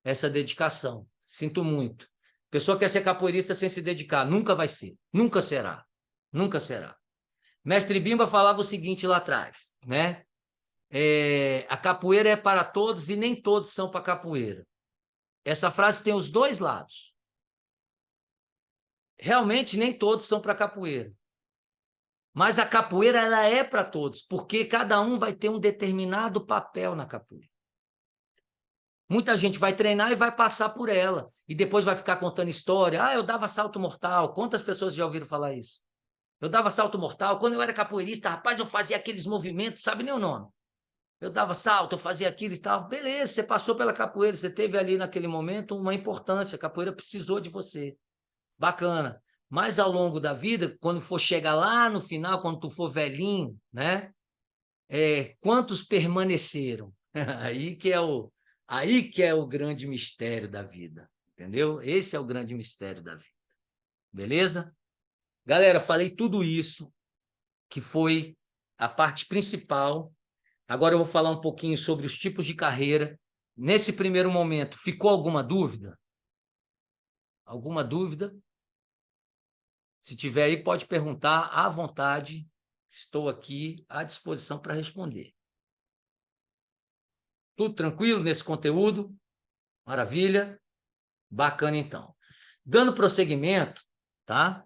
essa dedicação, sinto muito. A pessoa quer ser capoeirista sem se dedicar, nunca vai ser, nunca será, nunca será. Mestre Bimba falava o seguinte lá atrás, né? A capoeira é para todos e nem todos são para capoeira. Essa frase tem os dois lados. Realmente, nem todos são para capoeira. Mas a capoeira ela é para todos, porque cada um vai ter um determinado papel na capoeira. Muita gente vai treinar e vai passar por ela, e depois vai ficar contando história. Ah, eu dava salto mortal. Quantas pessoas já ouviram falar isso? Eu dava salto mortal. Quando eu era capoeirista, rapaz, eu fazia aqueles movimentos, sabe nem o nome. Eu dava salto, eu fazia aquilo e tal. Beleza, você passou pela capoeira, você teve ali naquele momento uma importância, a capoeira precisou de você. Bacana. Mas ao longo da vida, quando for chegar lá no final, quando tu for velhinho, né? Quantos permaneceram? Aí que é o grande mistério da vida, entendeu? Esse é o grande mistério da vida. Beleza? Galera, falei tudo isso, que foi a parte principal. Agora eu vou falar um pouquinho sobre os tipos de carreira. Nesse primeiro momento, ficou alguma dúvida? Alguma dúvida? Se tiver aí, pode perguntar à vontade. Estou aqui à disposição para responder. Tudo tranquilo nesse conteúdo? Maravilha? Bacana, então. Dando prosseguimento, tá?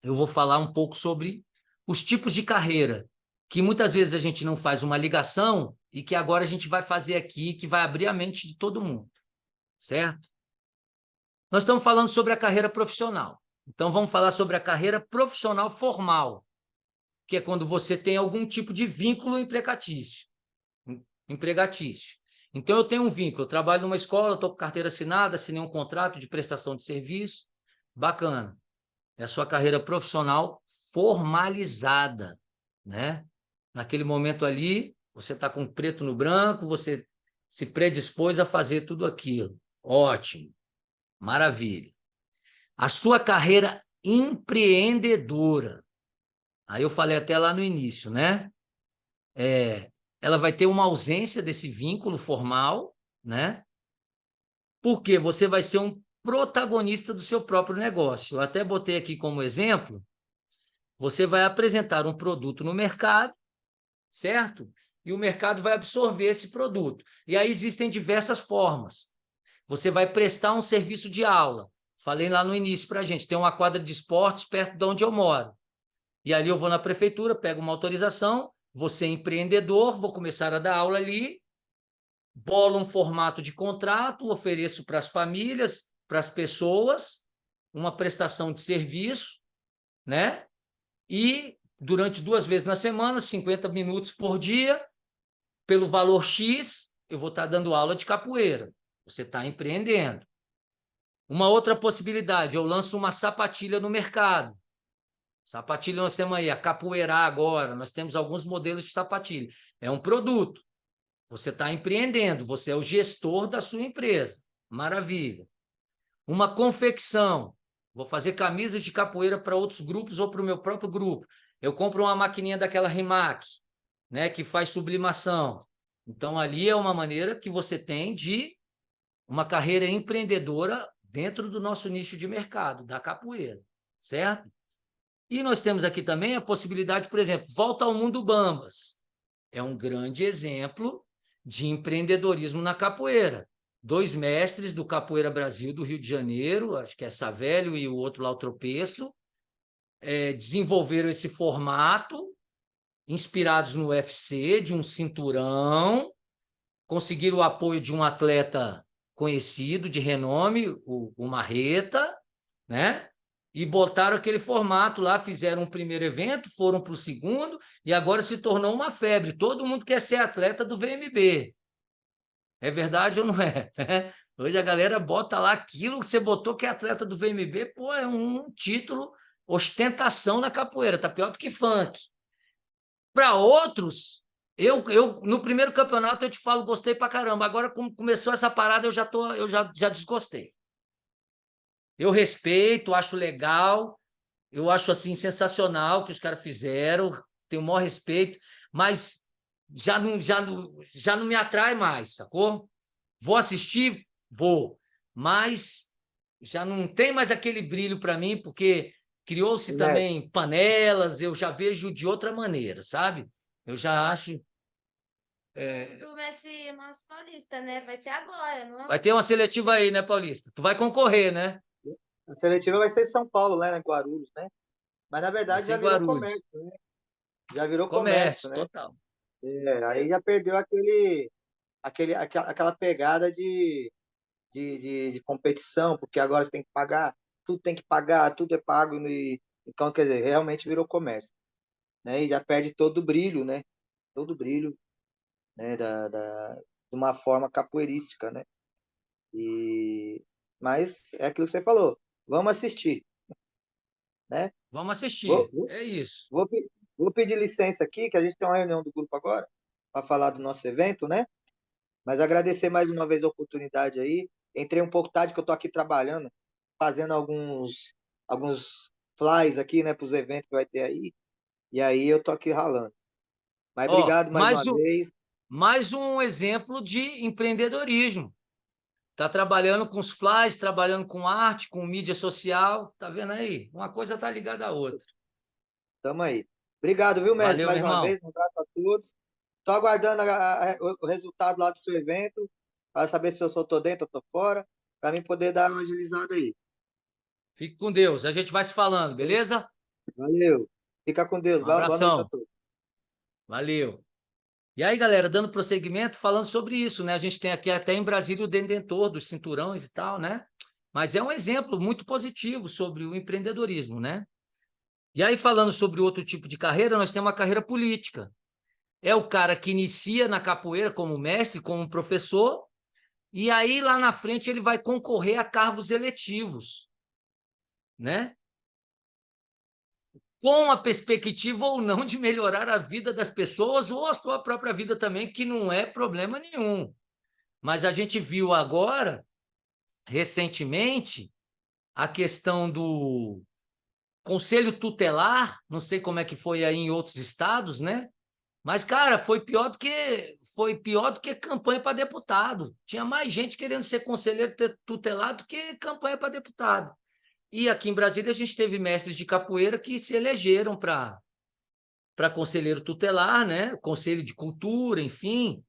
Eu vou falar um pouco sobre os tipos de carreira, que muitas vezes a gente não faz uma ligação e que agora a gente vai fazer aqui, que vai abrir a mente de todo mundo, certo? Nós estamos falando sobre a carreira profissional. Então, vamos falar sobre a carreira profissional formal, que é quando você tem algum tipo de vínculo empregatício. Então, eu tenho um vínculo, eu trabalho numa escola, estou com carteira assinada, assinei um contrato de prestação de serviço, bacana. É a sua carreira profissional formalizada, né? Naquele momento ali, você está com preto no branco, você se predispôs a fazer tudo aquilo. Ótimo, maravilha. A sua carreira empreendedora. Aí eu falei até lá no início, né? Ela vai ter uma ausência desse vínculo formal, né? Porque você vai ser um protagonista do seu próprio negócio. Eu até botei aqui como exemplo, você vai apresentar um produto no mercado, certo? E o mercado vai absorver esse produto. E aí existem diversas formas. Você vai prestar um serviço de aula. Falei lá no início para a gente, tem uma quadra de esportes perto de onde eu moro. E ali eu vou na prefeitura, pego uma autorização, vou ser empreendedor, vou começar a dar aula ali, bolo um formato de contrato, ofereço para as famílias, para as pessoas, uma prestação de serviço, né? E durante 2 vezes na semana, 50 minutos por dia, pelo valor X, eu vou estar dando aula de capoeira. Você está empreendendo. Uma outra possibilidade, eu lanço uma sapatilha no mercado. Sapatilha nós temos aí, a Capoeira agora, nós temos alguns modelos de sapatilha. É um produto. Você está empreendendo, você é o gestor da sua empresa. Maravilha. Uma confecção. Vou fazer camisas de capoeira para outros grupos ou para o meu próprio grupo. Eu compro uma maquininha daquela Rimac, né, que faz sublimação. Então, ali é uma maneira que você tem de uma carreira empreendedora dentro do nosso nicho de mercado, da capoeira, certo? E nós temos aqui também a possibilidade, por exemplo, Volta ao Mundo Bambas. É um grande exemplo de empreendedorismo na capoeira. 2 mestres do Capoeira Brasil, do Rio de Janeiro, acho que é Savelio e o outro lá, o Tropeço, desenvolveram esse formato, inspirados no UFC, de um cinturão, conseguiram o apoio de um atleta conhecido, de renome, o Marreta, né? E botaram aquele formato lá, fizeram um primeiro evento, foram para o segundo, e agora se tornou uma febre. Todo mundo quer ser atleta do VMB. É verdade ou não é? Hoje a galera bota lá aquilo que você botou que é atleta do VMB, pô, é um título, ostentação na capoeira, tá pior do que funk. Para outros, eu no primeiro campeonato eu te falo, gostei pra caramba. Agora, como começou essa parada, eu já desgostei. Eu respeito, acho legal, eu acho assim sensacional o que os caras fizeram, tenho o maior respeito, mas já não me atrai mais, sacou? Vou assistir? Vou, mas já não tem mais aquele brilho para mim, porque criou-se Mestre, também panelas, eu já vejo de outra maneira, sabe? Eu já acho. Do Messi Márcio Paulista, né? Vai ser agora, não é? Vai ter uma seletiva aí, né, Paulista? Tu vai concorrer, né? a seletiva vai ser em São Paulo, né, em Guarulhos, né? Mas na Vai verdade ser já em virou Guarulhos. comércio, né? Já virou comércio, Comércio, né? total. Aí já perdeu aquela pegada de competição, porque agora você tem que pagar, tudo é pago, então, quer dizer, realmente virou comércio, né? E já perde todo o brilho, né? Todo o brilho, né? De uma forma capoeirística, né? Mas é aquilo que você falou, vamos assistir, né? Vamos Vou, assistir. vou, É isso. vou, pe- vou pedir licença aqui, que a gente tem uma reunião do grupo agora, para falar do nosso evento, né? Mas agradecer mais uma vez a oportunidade aí. Entrei um pouco tarde, que eu estou aqui trabalhando, fazendo alguns flyers aqui, né, para os eventos que vai ter aí. E aí eu tô aqui ralando. Mas Ó, obrigado mais uma vez. mais um exemplo de empreendedorismo. Tá trabalhando com os flyers, trabalhando com arte, com mídia social. Tá vendo aí? Uma coisa tá ligada à outra. Tamo aí. Obrigado, viu, mestre, Valeu, meu mais uma irmão. vez. Um abraço a todos. Estou aguardando o resultado lá do seu evento, para saber se eu estou dentro ou estou fora, para mim poder dar uma agilizada aí. Fique com Deus. A gente vai se falando, beleza? Valeu. Fica com Deus. Um Boa noite a abração. todos. Valeu. E aí, galera, dando prosseguimento, falando sobre isso, né? A gente tem aqui até em Brasília o Dendentor dos cinturões e tal, né? Mas é um exemplo muito positivo sobre o empreendedorismo, né? E aí, falando sobre outro tipo de carreira, nós temos uma carreira política. É o cara que inicia na capoeira como mestre, como professor, e aí lá na frente ele vai concorrer a cargos eletivos, né? Com a perspectiva ou não de melhorar a vida das pessoas ou a sua própria vida também, que não é problema nenhum. Mas a gente viu agora, recentemente, a questão do conselho tutelar, não sei como é que foi aí em outros estados, né? Mas, cara, foi pior do que campanha para deputado. Tinha mais gente querendo ser conselheiro tutelar do que campanha para deputado. E aqui em Brasília a gente teve mestres de capoeira que se elegeram para conselheiro tutelar, né? Conselho de cultura, enfim.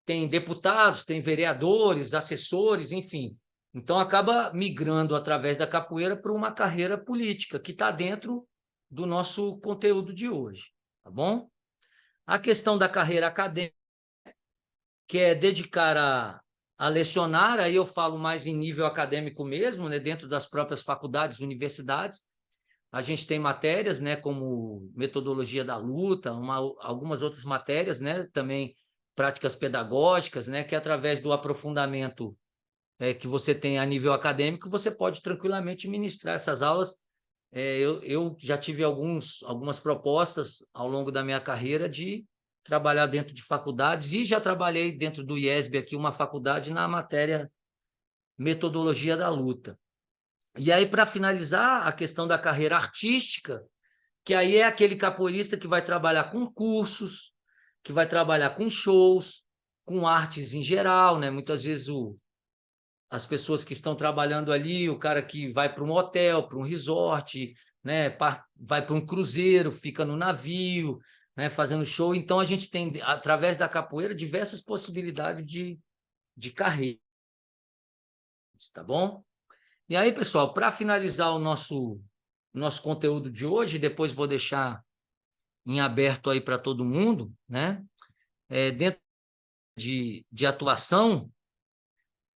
Tem deputados, tem vereadores, assessores, enfim. Então acaba migrando através da capoeira para uma carreira política que está dentro do nosso conteúdo de hoje, tá bom? A questão da carreira acadêmica, que é dedicar a lecionar, aí eu falo mais em nível acadêmico mesmo, né, dentro das próprias faculdades, universidades. A gente tem matérias, né, como metodologia da luta, algumas outras matérias, né, também práticas pedagógicas, né, que através do aprofundamento que você tem a nível acadêmico, você pode tranquilamente ministrar essas aulas. Eu já tive algumas propostas ao longo da minha carreira de trabalhar dentro de faculdades e já trabalhei dentro do IESB aqui, uma faculdade, na matéria metodologia da luta. E aí, para finalizar, a questão da carreira artística, que aí é aquele capoeirista que vai trabalhar com cursos, que vai trabalhar com shows, com artes em geral, né? Muitas vezes as pessoas que estão trabalhando ali, o cara que vai para um hotel, para um resort, né? Vai para um cruzeiro, fica no navio, né? Fazendo show. Então, a gente tem, através da capoeira, diversas possibilidades de carreira, tá bom? E aí, pessoal, para finalizar o nosso conteúdo de hoje, depois vou deixar em aberto aí para todo mundo, né? Dentro de atuação,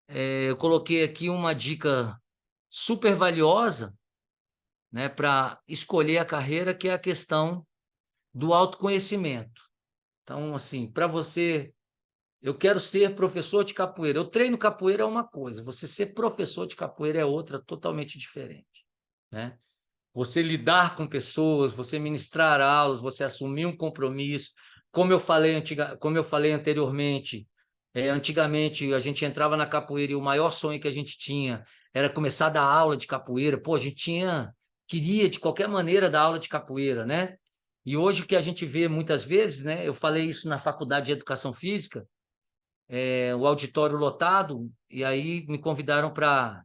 eu coloquei aqui uma dica super valiosa, né, para escolher a carreira, que é a questão do autoconhecimento. Então, assim, para você, eu quero ser professor de capoeira. Eu treino capoeira é uma coisa, você ser professor de capoeira é outra, totalmente diferente, né? Você lidar com pessoas, você ministrar aulas, você assumir um compromisso. Como eu falei anteriormente, antigamente a gente entrava na capoeira e o maior sonho que a gente tinha era começar a dar aula de capoeira. Pô, a gente queria de qualquer maneira dar aula de capoeira, né? E hoje o que a gente vê muitas vezes, né? Eu falei isso na faculdade de Educação Física, o auditório lotado, e aí me convidaram para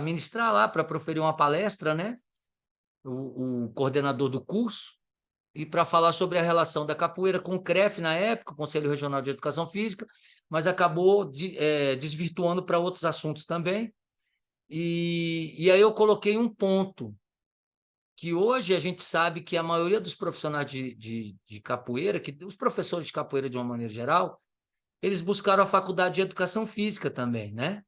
ministrar lá, para proferir uma palestra, né? O coordenador do curso, e para falar sobre a relação da capoeira com o CREF na época, o Conselho Regional de Educação Física, mas acabou desvirtuando para outros assuntos também. E aí eu coloquei um ponto, que hoje a gente sabe que a maioria dos profissionais de capoeira, que os professores de capoeira de uma maneira geral, eles buscaram a faculdade de Educação Física também, né?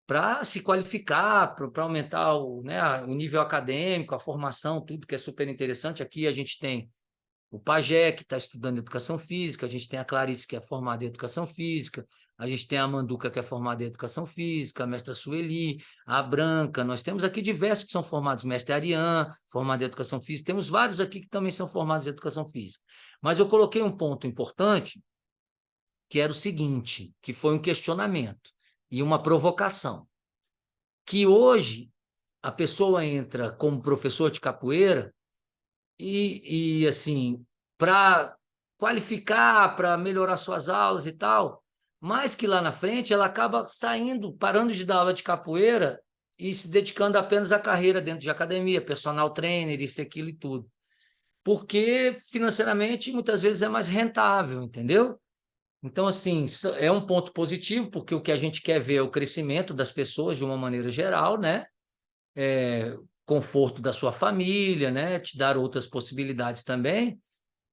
Para se qualificar, para aumentar o nível acadêmico, a formação, tudo que é super interessante. Aqui a gente tem o Pajé, que está estudando Educação Física, a gente tem a Clarice, que é formada em Educação Física, a gente tem a Manduca, que é formada em Educação Física, a mestra Sueli, a Branca, nós temos aqui diversos que são formados, mestre Ariane, formado em Educação Física, temos vários aqui que também são formados em Educação Física. Mas eu coloquei um ponto importante, que era o seguinte, que foi um questionamento e uma provocação, que hoje a pessoa entra como professor de capoeira e assim, para qualificar, para melhorar suas aulas e tal, mas que lá na frente ela acaba saindo, parando de dar aula de capoeira e se dedicando apenas à carreira dentro de academia, personal trainer, isso, aquilo e tudo. Porque financeiramente muitas vezes é mais rentável, entendeu? Então, assim, é um ponto positivo, porque o que a gente quer ver é o crescimento das pessoas de uma maneira geral, né? Conforto da sua família, né? Te dar outras possibilidades também.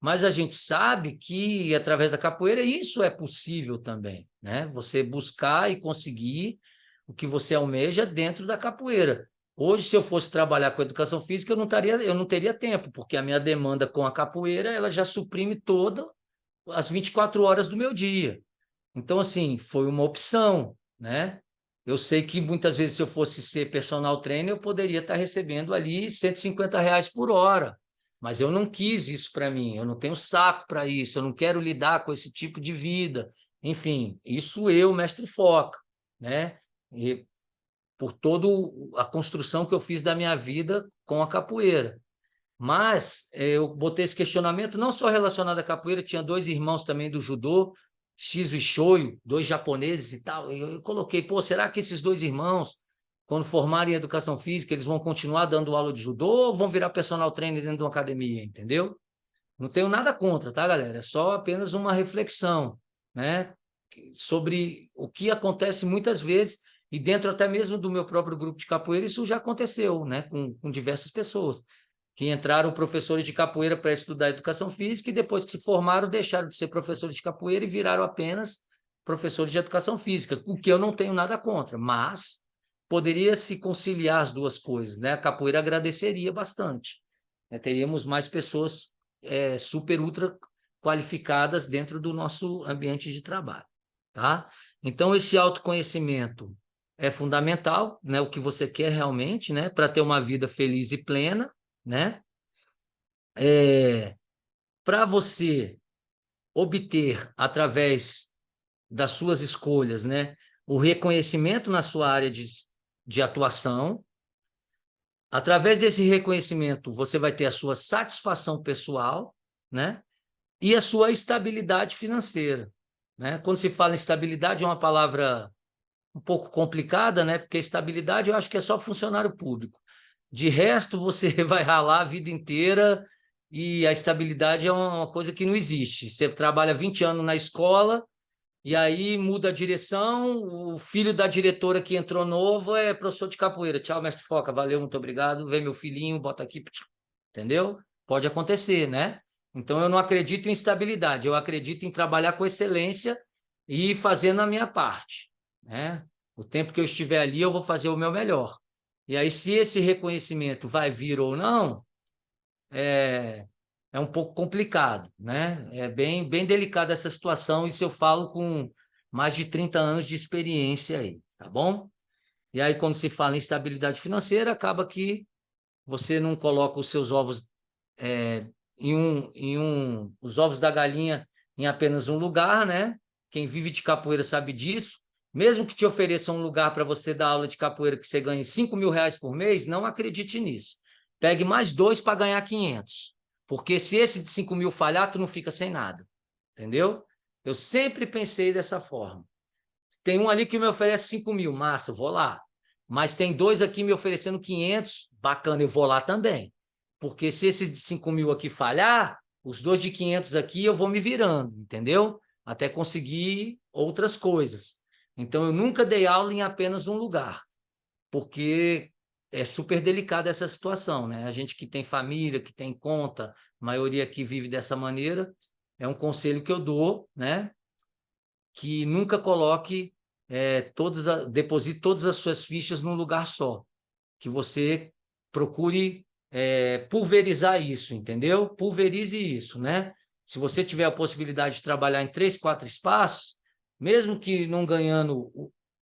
Mas a gente sabe que, através da capoeira, isso é possível também, né? Você buscar e conseguir o que você almeja dentro da capoeira. Hoje, se eu fosse trabalhar com educação física, eu não teria tempo, porque a minha demanda com a capoeira, ela já suprime toda as 24 horas do meu dia. Então, assim, foi uma opção, né? Eu sei que muitas vezes, se eu fosse ser personal trainer, eu poderia estar recebendo ali R$ 150 por hora, mas eu não quis isso para mim, eu não tenho saco para isso, eu não quero lidar com esse tipo de vida. Enfim, isso eu, mestre Foca, né? E por toda a construção que eu fiz da minha vida com a capoeira. Mas eu botei esse questionamento não só relacionado à capoeira, tinha dois irmãos também do judô, Shizu e Shoyo, dois japoneses e tal. Eu coloquei, pô, será que esses dois irmãos, quando formarem educação física, eles vão continuar dando aula de judô ou vão virar personal trainer dentro de uma academia, entendeu? Não tenho nada contra, tá, galera? É só apenas uma reflexão, né? Sobre o que acontece muitas vezes, e dentro até mesmo do meu próprio grupo de capoeira, isso já aconteceu, né? Com diversas pessoas, que entraram professores de capoeira para estudar educação física e depois que se formaram deixaram de ser professores de capoeira e viraram apenas professores de educação física, o que eu não tenho nada contra, mas poderia se conciliar as duas coisas, né? A capoeira agradeceria bastante, né? Teríamos mais pessoas super ultra qualificadas dentro do nosso ambiente de trabalho, tá? Então esse autoconhecimento é fundamental, né? O que você quer realmente, né? Para ter uma vida feliz e plena, né? Para você obter através das suas escolhas, né? O reconhecimento na sua área de atuação. Através desse reconhecimento, você vai ter a sua satisfação pessoal, né? E a sua estabilidade financeira, né? Quando se fala em estabilidade, é uma palavra um pouco complicada, né? Porque estabilidade eu acho que é só funcionário público. De resto, você vai ralar a vida inteira e a estabilidade é uma coisa que não existe. Você trabalha 20 anos na escola e aí muda a direção, o filho da diretora que entrou novo é professor de capoeira. Tchau, mestre Foca, valeu, muito obrigado. Vem meu filhinho, bota aqui, entendeu? Pode acontecer, né? Então eu não acredito em estabilidade, eu acredito em trabalhar com excelência e fazendo a minha parte, né? O tempo que eu estiver ali, eu vou fazer o meu melhor. E aí, se esse reconhecimento vai vir ou não, é um pouco complicado, né? É bem delicada essa situação, isso eu falo com mais de 30 anos de experiência aí, tá bom? E aí, quando se fala em estabilidade financeira, acaba que você não coloca os seus ovos os ovos da galinha em apenas um lugar, né? Quem vive de capoeira sabe disso. Mesmo que te ofereçam um lugar para você dar aula de capoeira que você ganhe R$ 5.000 por mês, não acredite nisso. Pegue mais 2 para ganhar 500. Porque se esse de 5.000 falhar, tu não fica sem nada. Entendeu? Eu sempre pensei dessa forma. Tem um ali que me oferece 5.000, massa, eu vou lá. Mas tem 2 aqui me oferecendo 500, bacana, eu vou lá também. Porque se esse de 5.000 aqui falhar, os 2 de 500 aqui eu vou me virando, entendeu? Até conseguir outras coisas. Então eu nunca dei aula em apenas um lugar, porque é super delicada essa situação, né? A gente que tem família, que tem conta, a maioria aqui vive dessa maneira, é um conselho que eu dou, né? Que nunca coloque deposite todas as suas fichas num lugar só, que você procure pulverizar isso, entendeu? Pulverize isso, né? Se você tiver a possibilidade de trabalhar em 3, 4 espaços, mesmo que não ganhando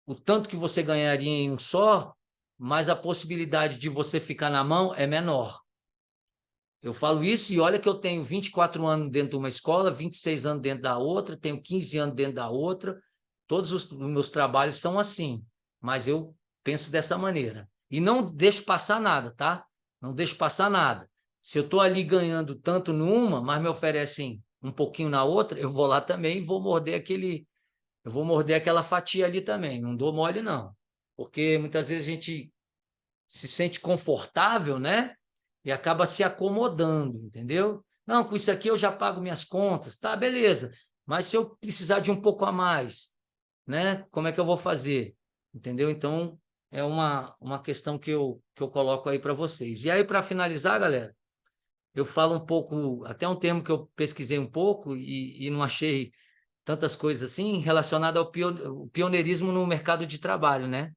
o tanto que você ganharia em um só, mas a possibilidade de você ficar na mão é menor. Eu falo isso e olha que eu tenho 24 anos dentro de uma escola, 26 anos dentro da outra, tenho 15 anos dentro da outra, todos os meus trabalhos são assim, mas eu penso dessa maneira. E não deixo passar nada, tá? Não deixo passar nada. Se eu estou ali ganhando tanto numa, mas me oferecem um pouquinho na outra, eu vou lá também e vou morder aquela fatia ali também. Não dou mole, não. Porque muitas vezes a gente se sente confortável, né? E acaba se acomodando, entendeu? Não, com isso aqui eu já pago minhas contas, tá, beleza. Mas se eu precisar de um pouco a mais, né? Como é que eu vou fazer? Entendeu? Então, é uma questão que eu coloco aí para vocês. E aí, para finalizar, galera, eu falo um pouco, até um termo que eu pesquisei um pouco e não achei tantas coisas assim, relacionado ao pioneirismo no mercado de trabalho, né?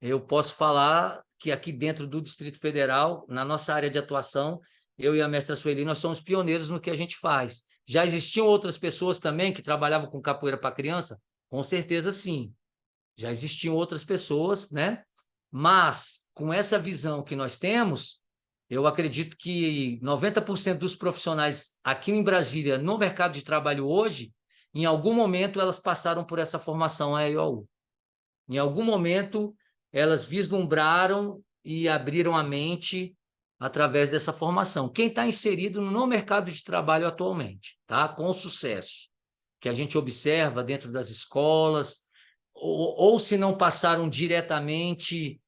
Eu posso falar que aqui dentro do Distrito Federal, na nossa área de atuação, eu e a mestra Sueli, nós somos pioneiros no que a gente faz. Já existiam outras pessoas também que trabalhavam com capoeira para criança? Com certeza sim. Já existiam outras pessoas, né? Mas, com essa visão que nós temos, eu acredito que 90% dos profissionais aqui em Brasília, no mercado de trabalho hoje, em algum momento elas passaram por essa formação AIOU. Em algum momento, elas vislumbraram e abriram a mente através dessa formação. Quem está inserido no mercado de trabalho atualmente, tá? Com sucesso, que a gente observa dentro das escolas, ou se não passaram diretamente,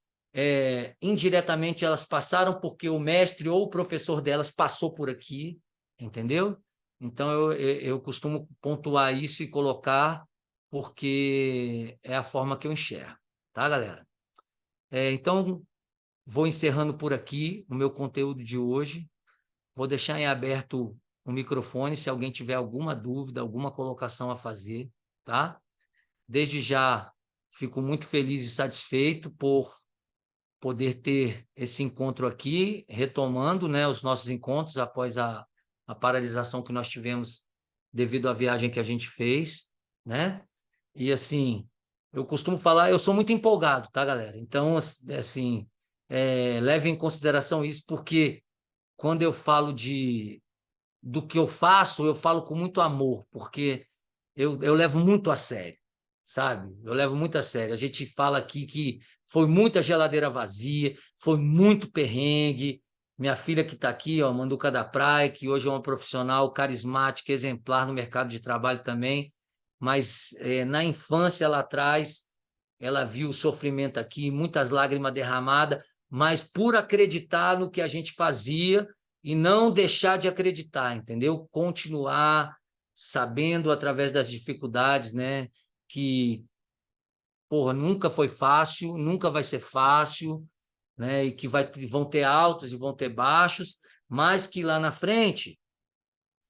indiretamente elas passaram porque o mestre ou o professor delas passou por aqui, entendeu? Então, eu costumo pontuar isso e colocar porque é a forma que eu enxergo, tá, galera? Então, vou encerrando por aqui o meu conteúdo de hoje. Vou deixar em aberto o microfone se alguém tiver alguma dúvida, alguma colocação a fazer, tá? Desde já fico muito feliz e satisfeito por poder ter esse encontro aqui, retomando, né, os nossos encontros após a paralisação que nós tivemos devido à viagem que a gente fez, né? E assim, eu costumo falar, eu sou muito empolgado, tá, galera? Então, assim, leve em consideração isso, porque quando eu falo do que eu falo com muito amor, porque eu levo muito a sério, sabe? Eu levo muito a sério. A gente fala aqui que foi muita geladeira vazia, foi muito perrengue. Minha filha que está aqui, ó, Manduca da Praia, que hoje é uma profissional carismática, exemplar no mercado de trabalho também, mas na infância lá atrás, ela viu o sofrimento aqui, muitas lágrimas derramadas, mas por acreditar no que a gente fazia e não deixar de acreditar, entendeu? Continuar sabendo através das dificuldades, né, que porra, nunca foi fácil, nunca vai ser fácil, né, e que vão ter altos e vão ter baixos, mas que lá na frente,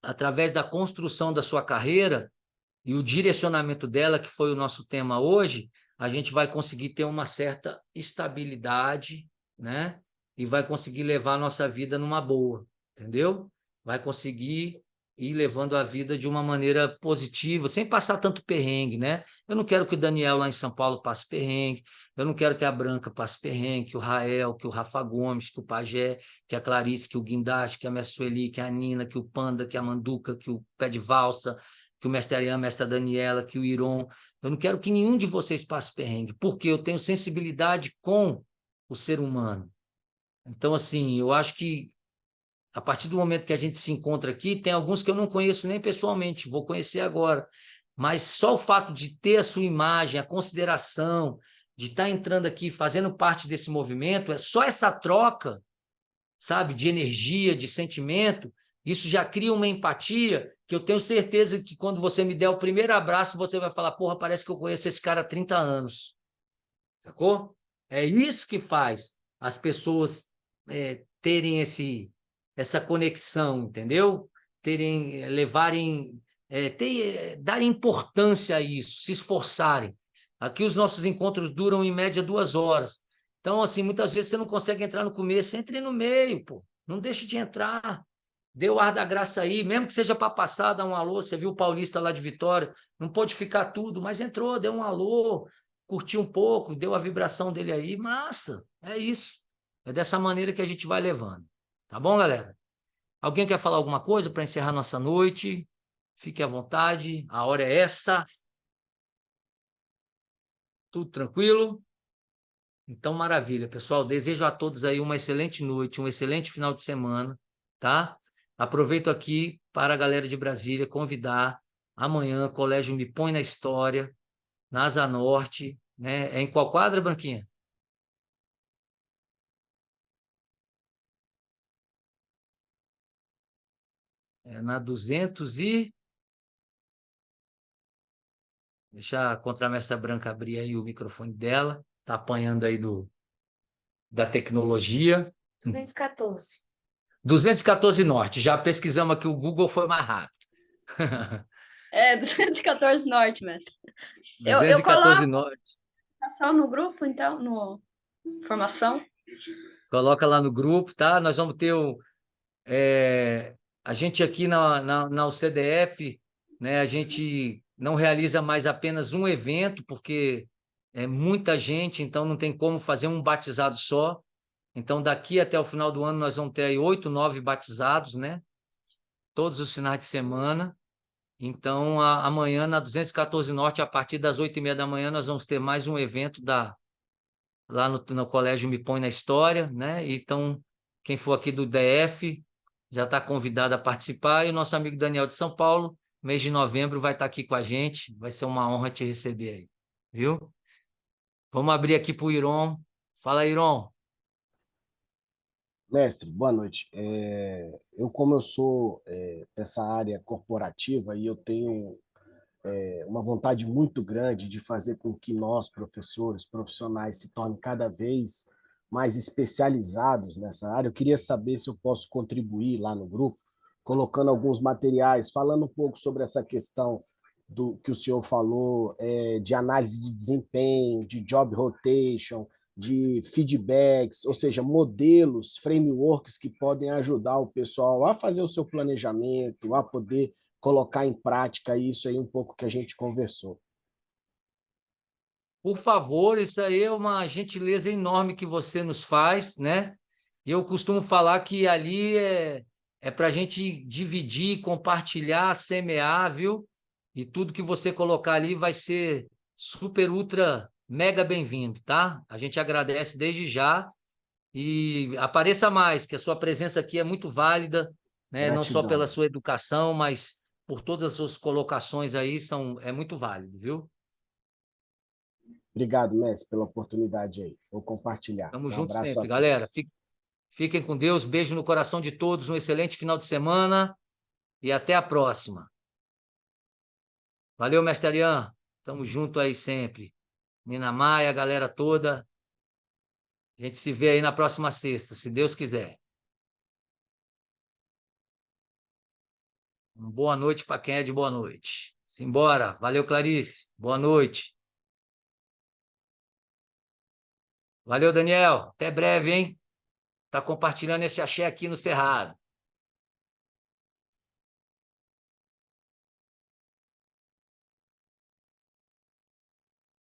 através da construção da sua carreira e o direcionamento dela, que foi o nosso tema hoje, a gente vai conseguir ter uma certa estabilidade, né? E vai conseguir levar a nossa vida numa boa, entendeu? Vai conseguir ir levando a vida de uma maneira positiva, sem passar tanto perrengue, né? Eu não quero que o Daniel lá em São Paulo passe perrengue, eu não quero que a Branca passe perrengue, que o Rael, que o Rafa Gomes, que o Pajé, que a Clarice, que o Guindaste, que a Mestre Sueli, que a Nina, que o Panda, que a Manduca, que o Pé de Valsa, que o mestre Ariane, a mestra Daniela, que o Iron. Eu não quero que nenhum de vocês passe perrengue, porque eu tenho sensibilidade com o ser humano. Então, assim, eu acho que a partir do momento que a gente se encontra aqui, tem alguns que eu não conheço nem pessoalmente, vou conhecer agora. Mas só o fato de ter a sua imagem, a consideração, de estar entrando aqui, fazendo parte desse movimento, é só essa troca, sabe, de energia, de sentimento, isso já cria uma empatia que eu tenho certeza que quando você me der o primeiro abraço, você vai falar, porra, parece que eu conheço esse cara há 30 anos. Sacou? É isso que faz as pessoas terem essa conexão, entendeu? Terem, levarem, darem importância a isso, se esforçarem. Aqui os nossos encontros duram em média 2 horas. Então, assim, muitas vezes você não consegue entrar no começo, entre no meio, pô. Não deixe de entrar. Dê o ar da graça aí, mesmo que seja para passar, dar um alô. Você viu o Paulista lá de Vitória, não pôde ficar tudo, mas entrou, deu um alô, curtiu um pouco, deu a vibração dele aí, massa, é isso. É dessa maneira que a gente vai levando. Tá bom, galera? Alguém quer falar alguma coisa para encerrar nossa noite? Fique à vontade, a hora é essa. Tudo tranquilo? Então, maravilha, pessoal. Desejo a todos aí uma excelente noite, um excelente final de semana, tá? Aproveito aqui para a galera de Brasília convidar amanhã, Colégio Me Põe na História, na Asa Norte, né? É em qual quadra, Branquinha? É na 200 e... Deixa a contramestra Branca abrir aí o microfone dela. Tá apanhando aí da tecnologia. 214. 214 Norte. Já pesquisamos aqui, o Google foi mais rápido. 214 Norte, mestre. Eu 214 coloco Norte. só no grupo, então, no formação. Coloca lá no grupo, tá? Nós vamos ter a gente aqui na UCDF, né? A gente não realiza mais apenas um evento, porque é muita gente, então não tem como fazer um batizado só. Então, daqui até o final do ano, nós vamos ter aí 8, 9 batizados, né? Todos os finais de semana. Então, amanhã, na 214 Norte, a partir das 8h30 da manhã, nós vamos ter mais um evento lá no Colégio Me Põe na História, né? Então, quem for aqui do DF já está convidado a participar. E o nosso amigo Daniel de São Paulo, mês de novembro, vai estar aqui com a gente. Vai ser uma honra te receber aí, viu? Vamos abrir aqui para o Iron. Fala, Iron. Mestre, boa noite. Como eu sou dessa área corporativa e eu tenho uma vontade muito grande de fazer com que nós, professores, profissionais, se tornem cada vez mais especializados nessa área. Eu queria saber se eu posso contribuir lá no grupo, colocando alguns materiais, falando um pouco sobre essa questão do que o senhor falou, de análise de desempenho, de job rotation, de feedbacks, ou seja, modelos, frameworks que podem ajudar o pessoal a fazer o seu planejamento, a poder colocar em prática isso aí um pouco que a gente conversou. Por favor, isso aí é uma gentileza enorme que você nos faz, né? Eu costumo falar que ali é para a gente dividir, compartilhar, semear, viu? E tudo que você colocar ali vai ser super, ultra, mega bem-vindo, tá? A gente agradece desde já e apareça mais, que a sua presença aqui é muito válida, né? Não só pela Gratidão. sua educação, mas por todas as suas colocações aí, é muito válido, viu? Obrigado, mestre, pela oportunidade aí. Vou compartilhar. Tamo Um junto abraço a sempre, galera. todos. Fiquem com Deus, beijo no coração de todos, um excelente final de semana e até a próxima. Valeu, mestre Arian. Tamo junto aí sempre. Nina Maia, a galera toda. A gente se vê aí na próxima sexta, se Deus quiser. Boa noite para quem é de boa noite. Simbora. Valeu, Clarice. Boa noite. Valeu, Daniel. Até breve, hein? Tá compartilhando esse axé aqui no Cerrado.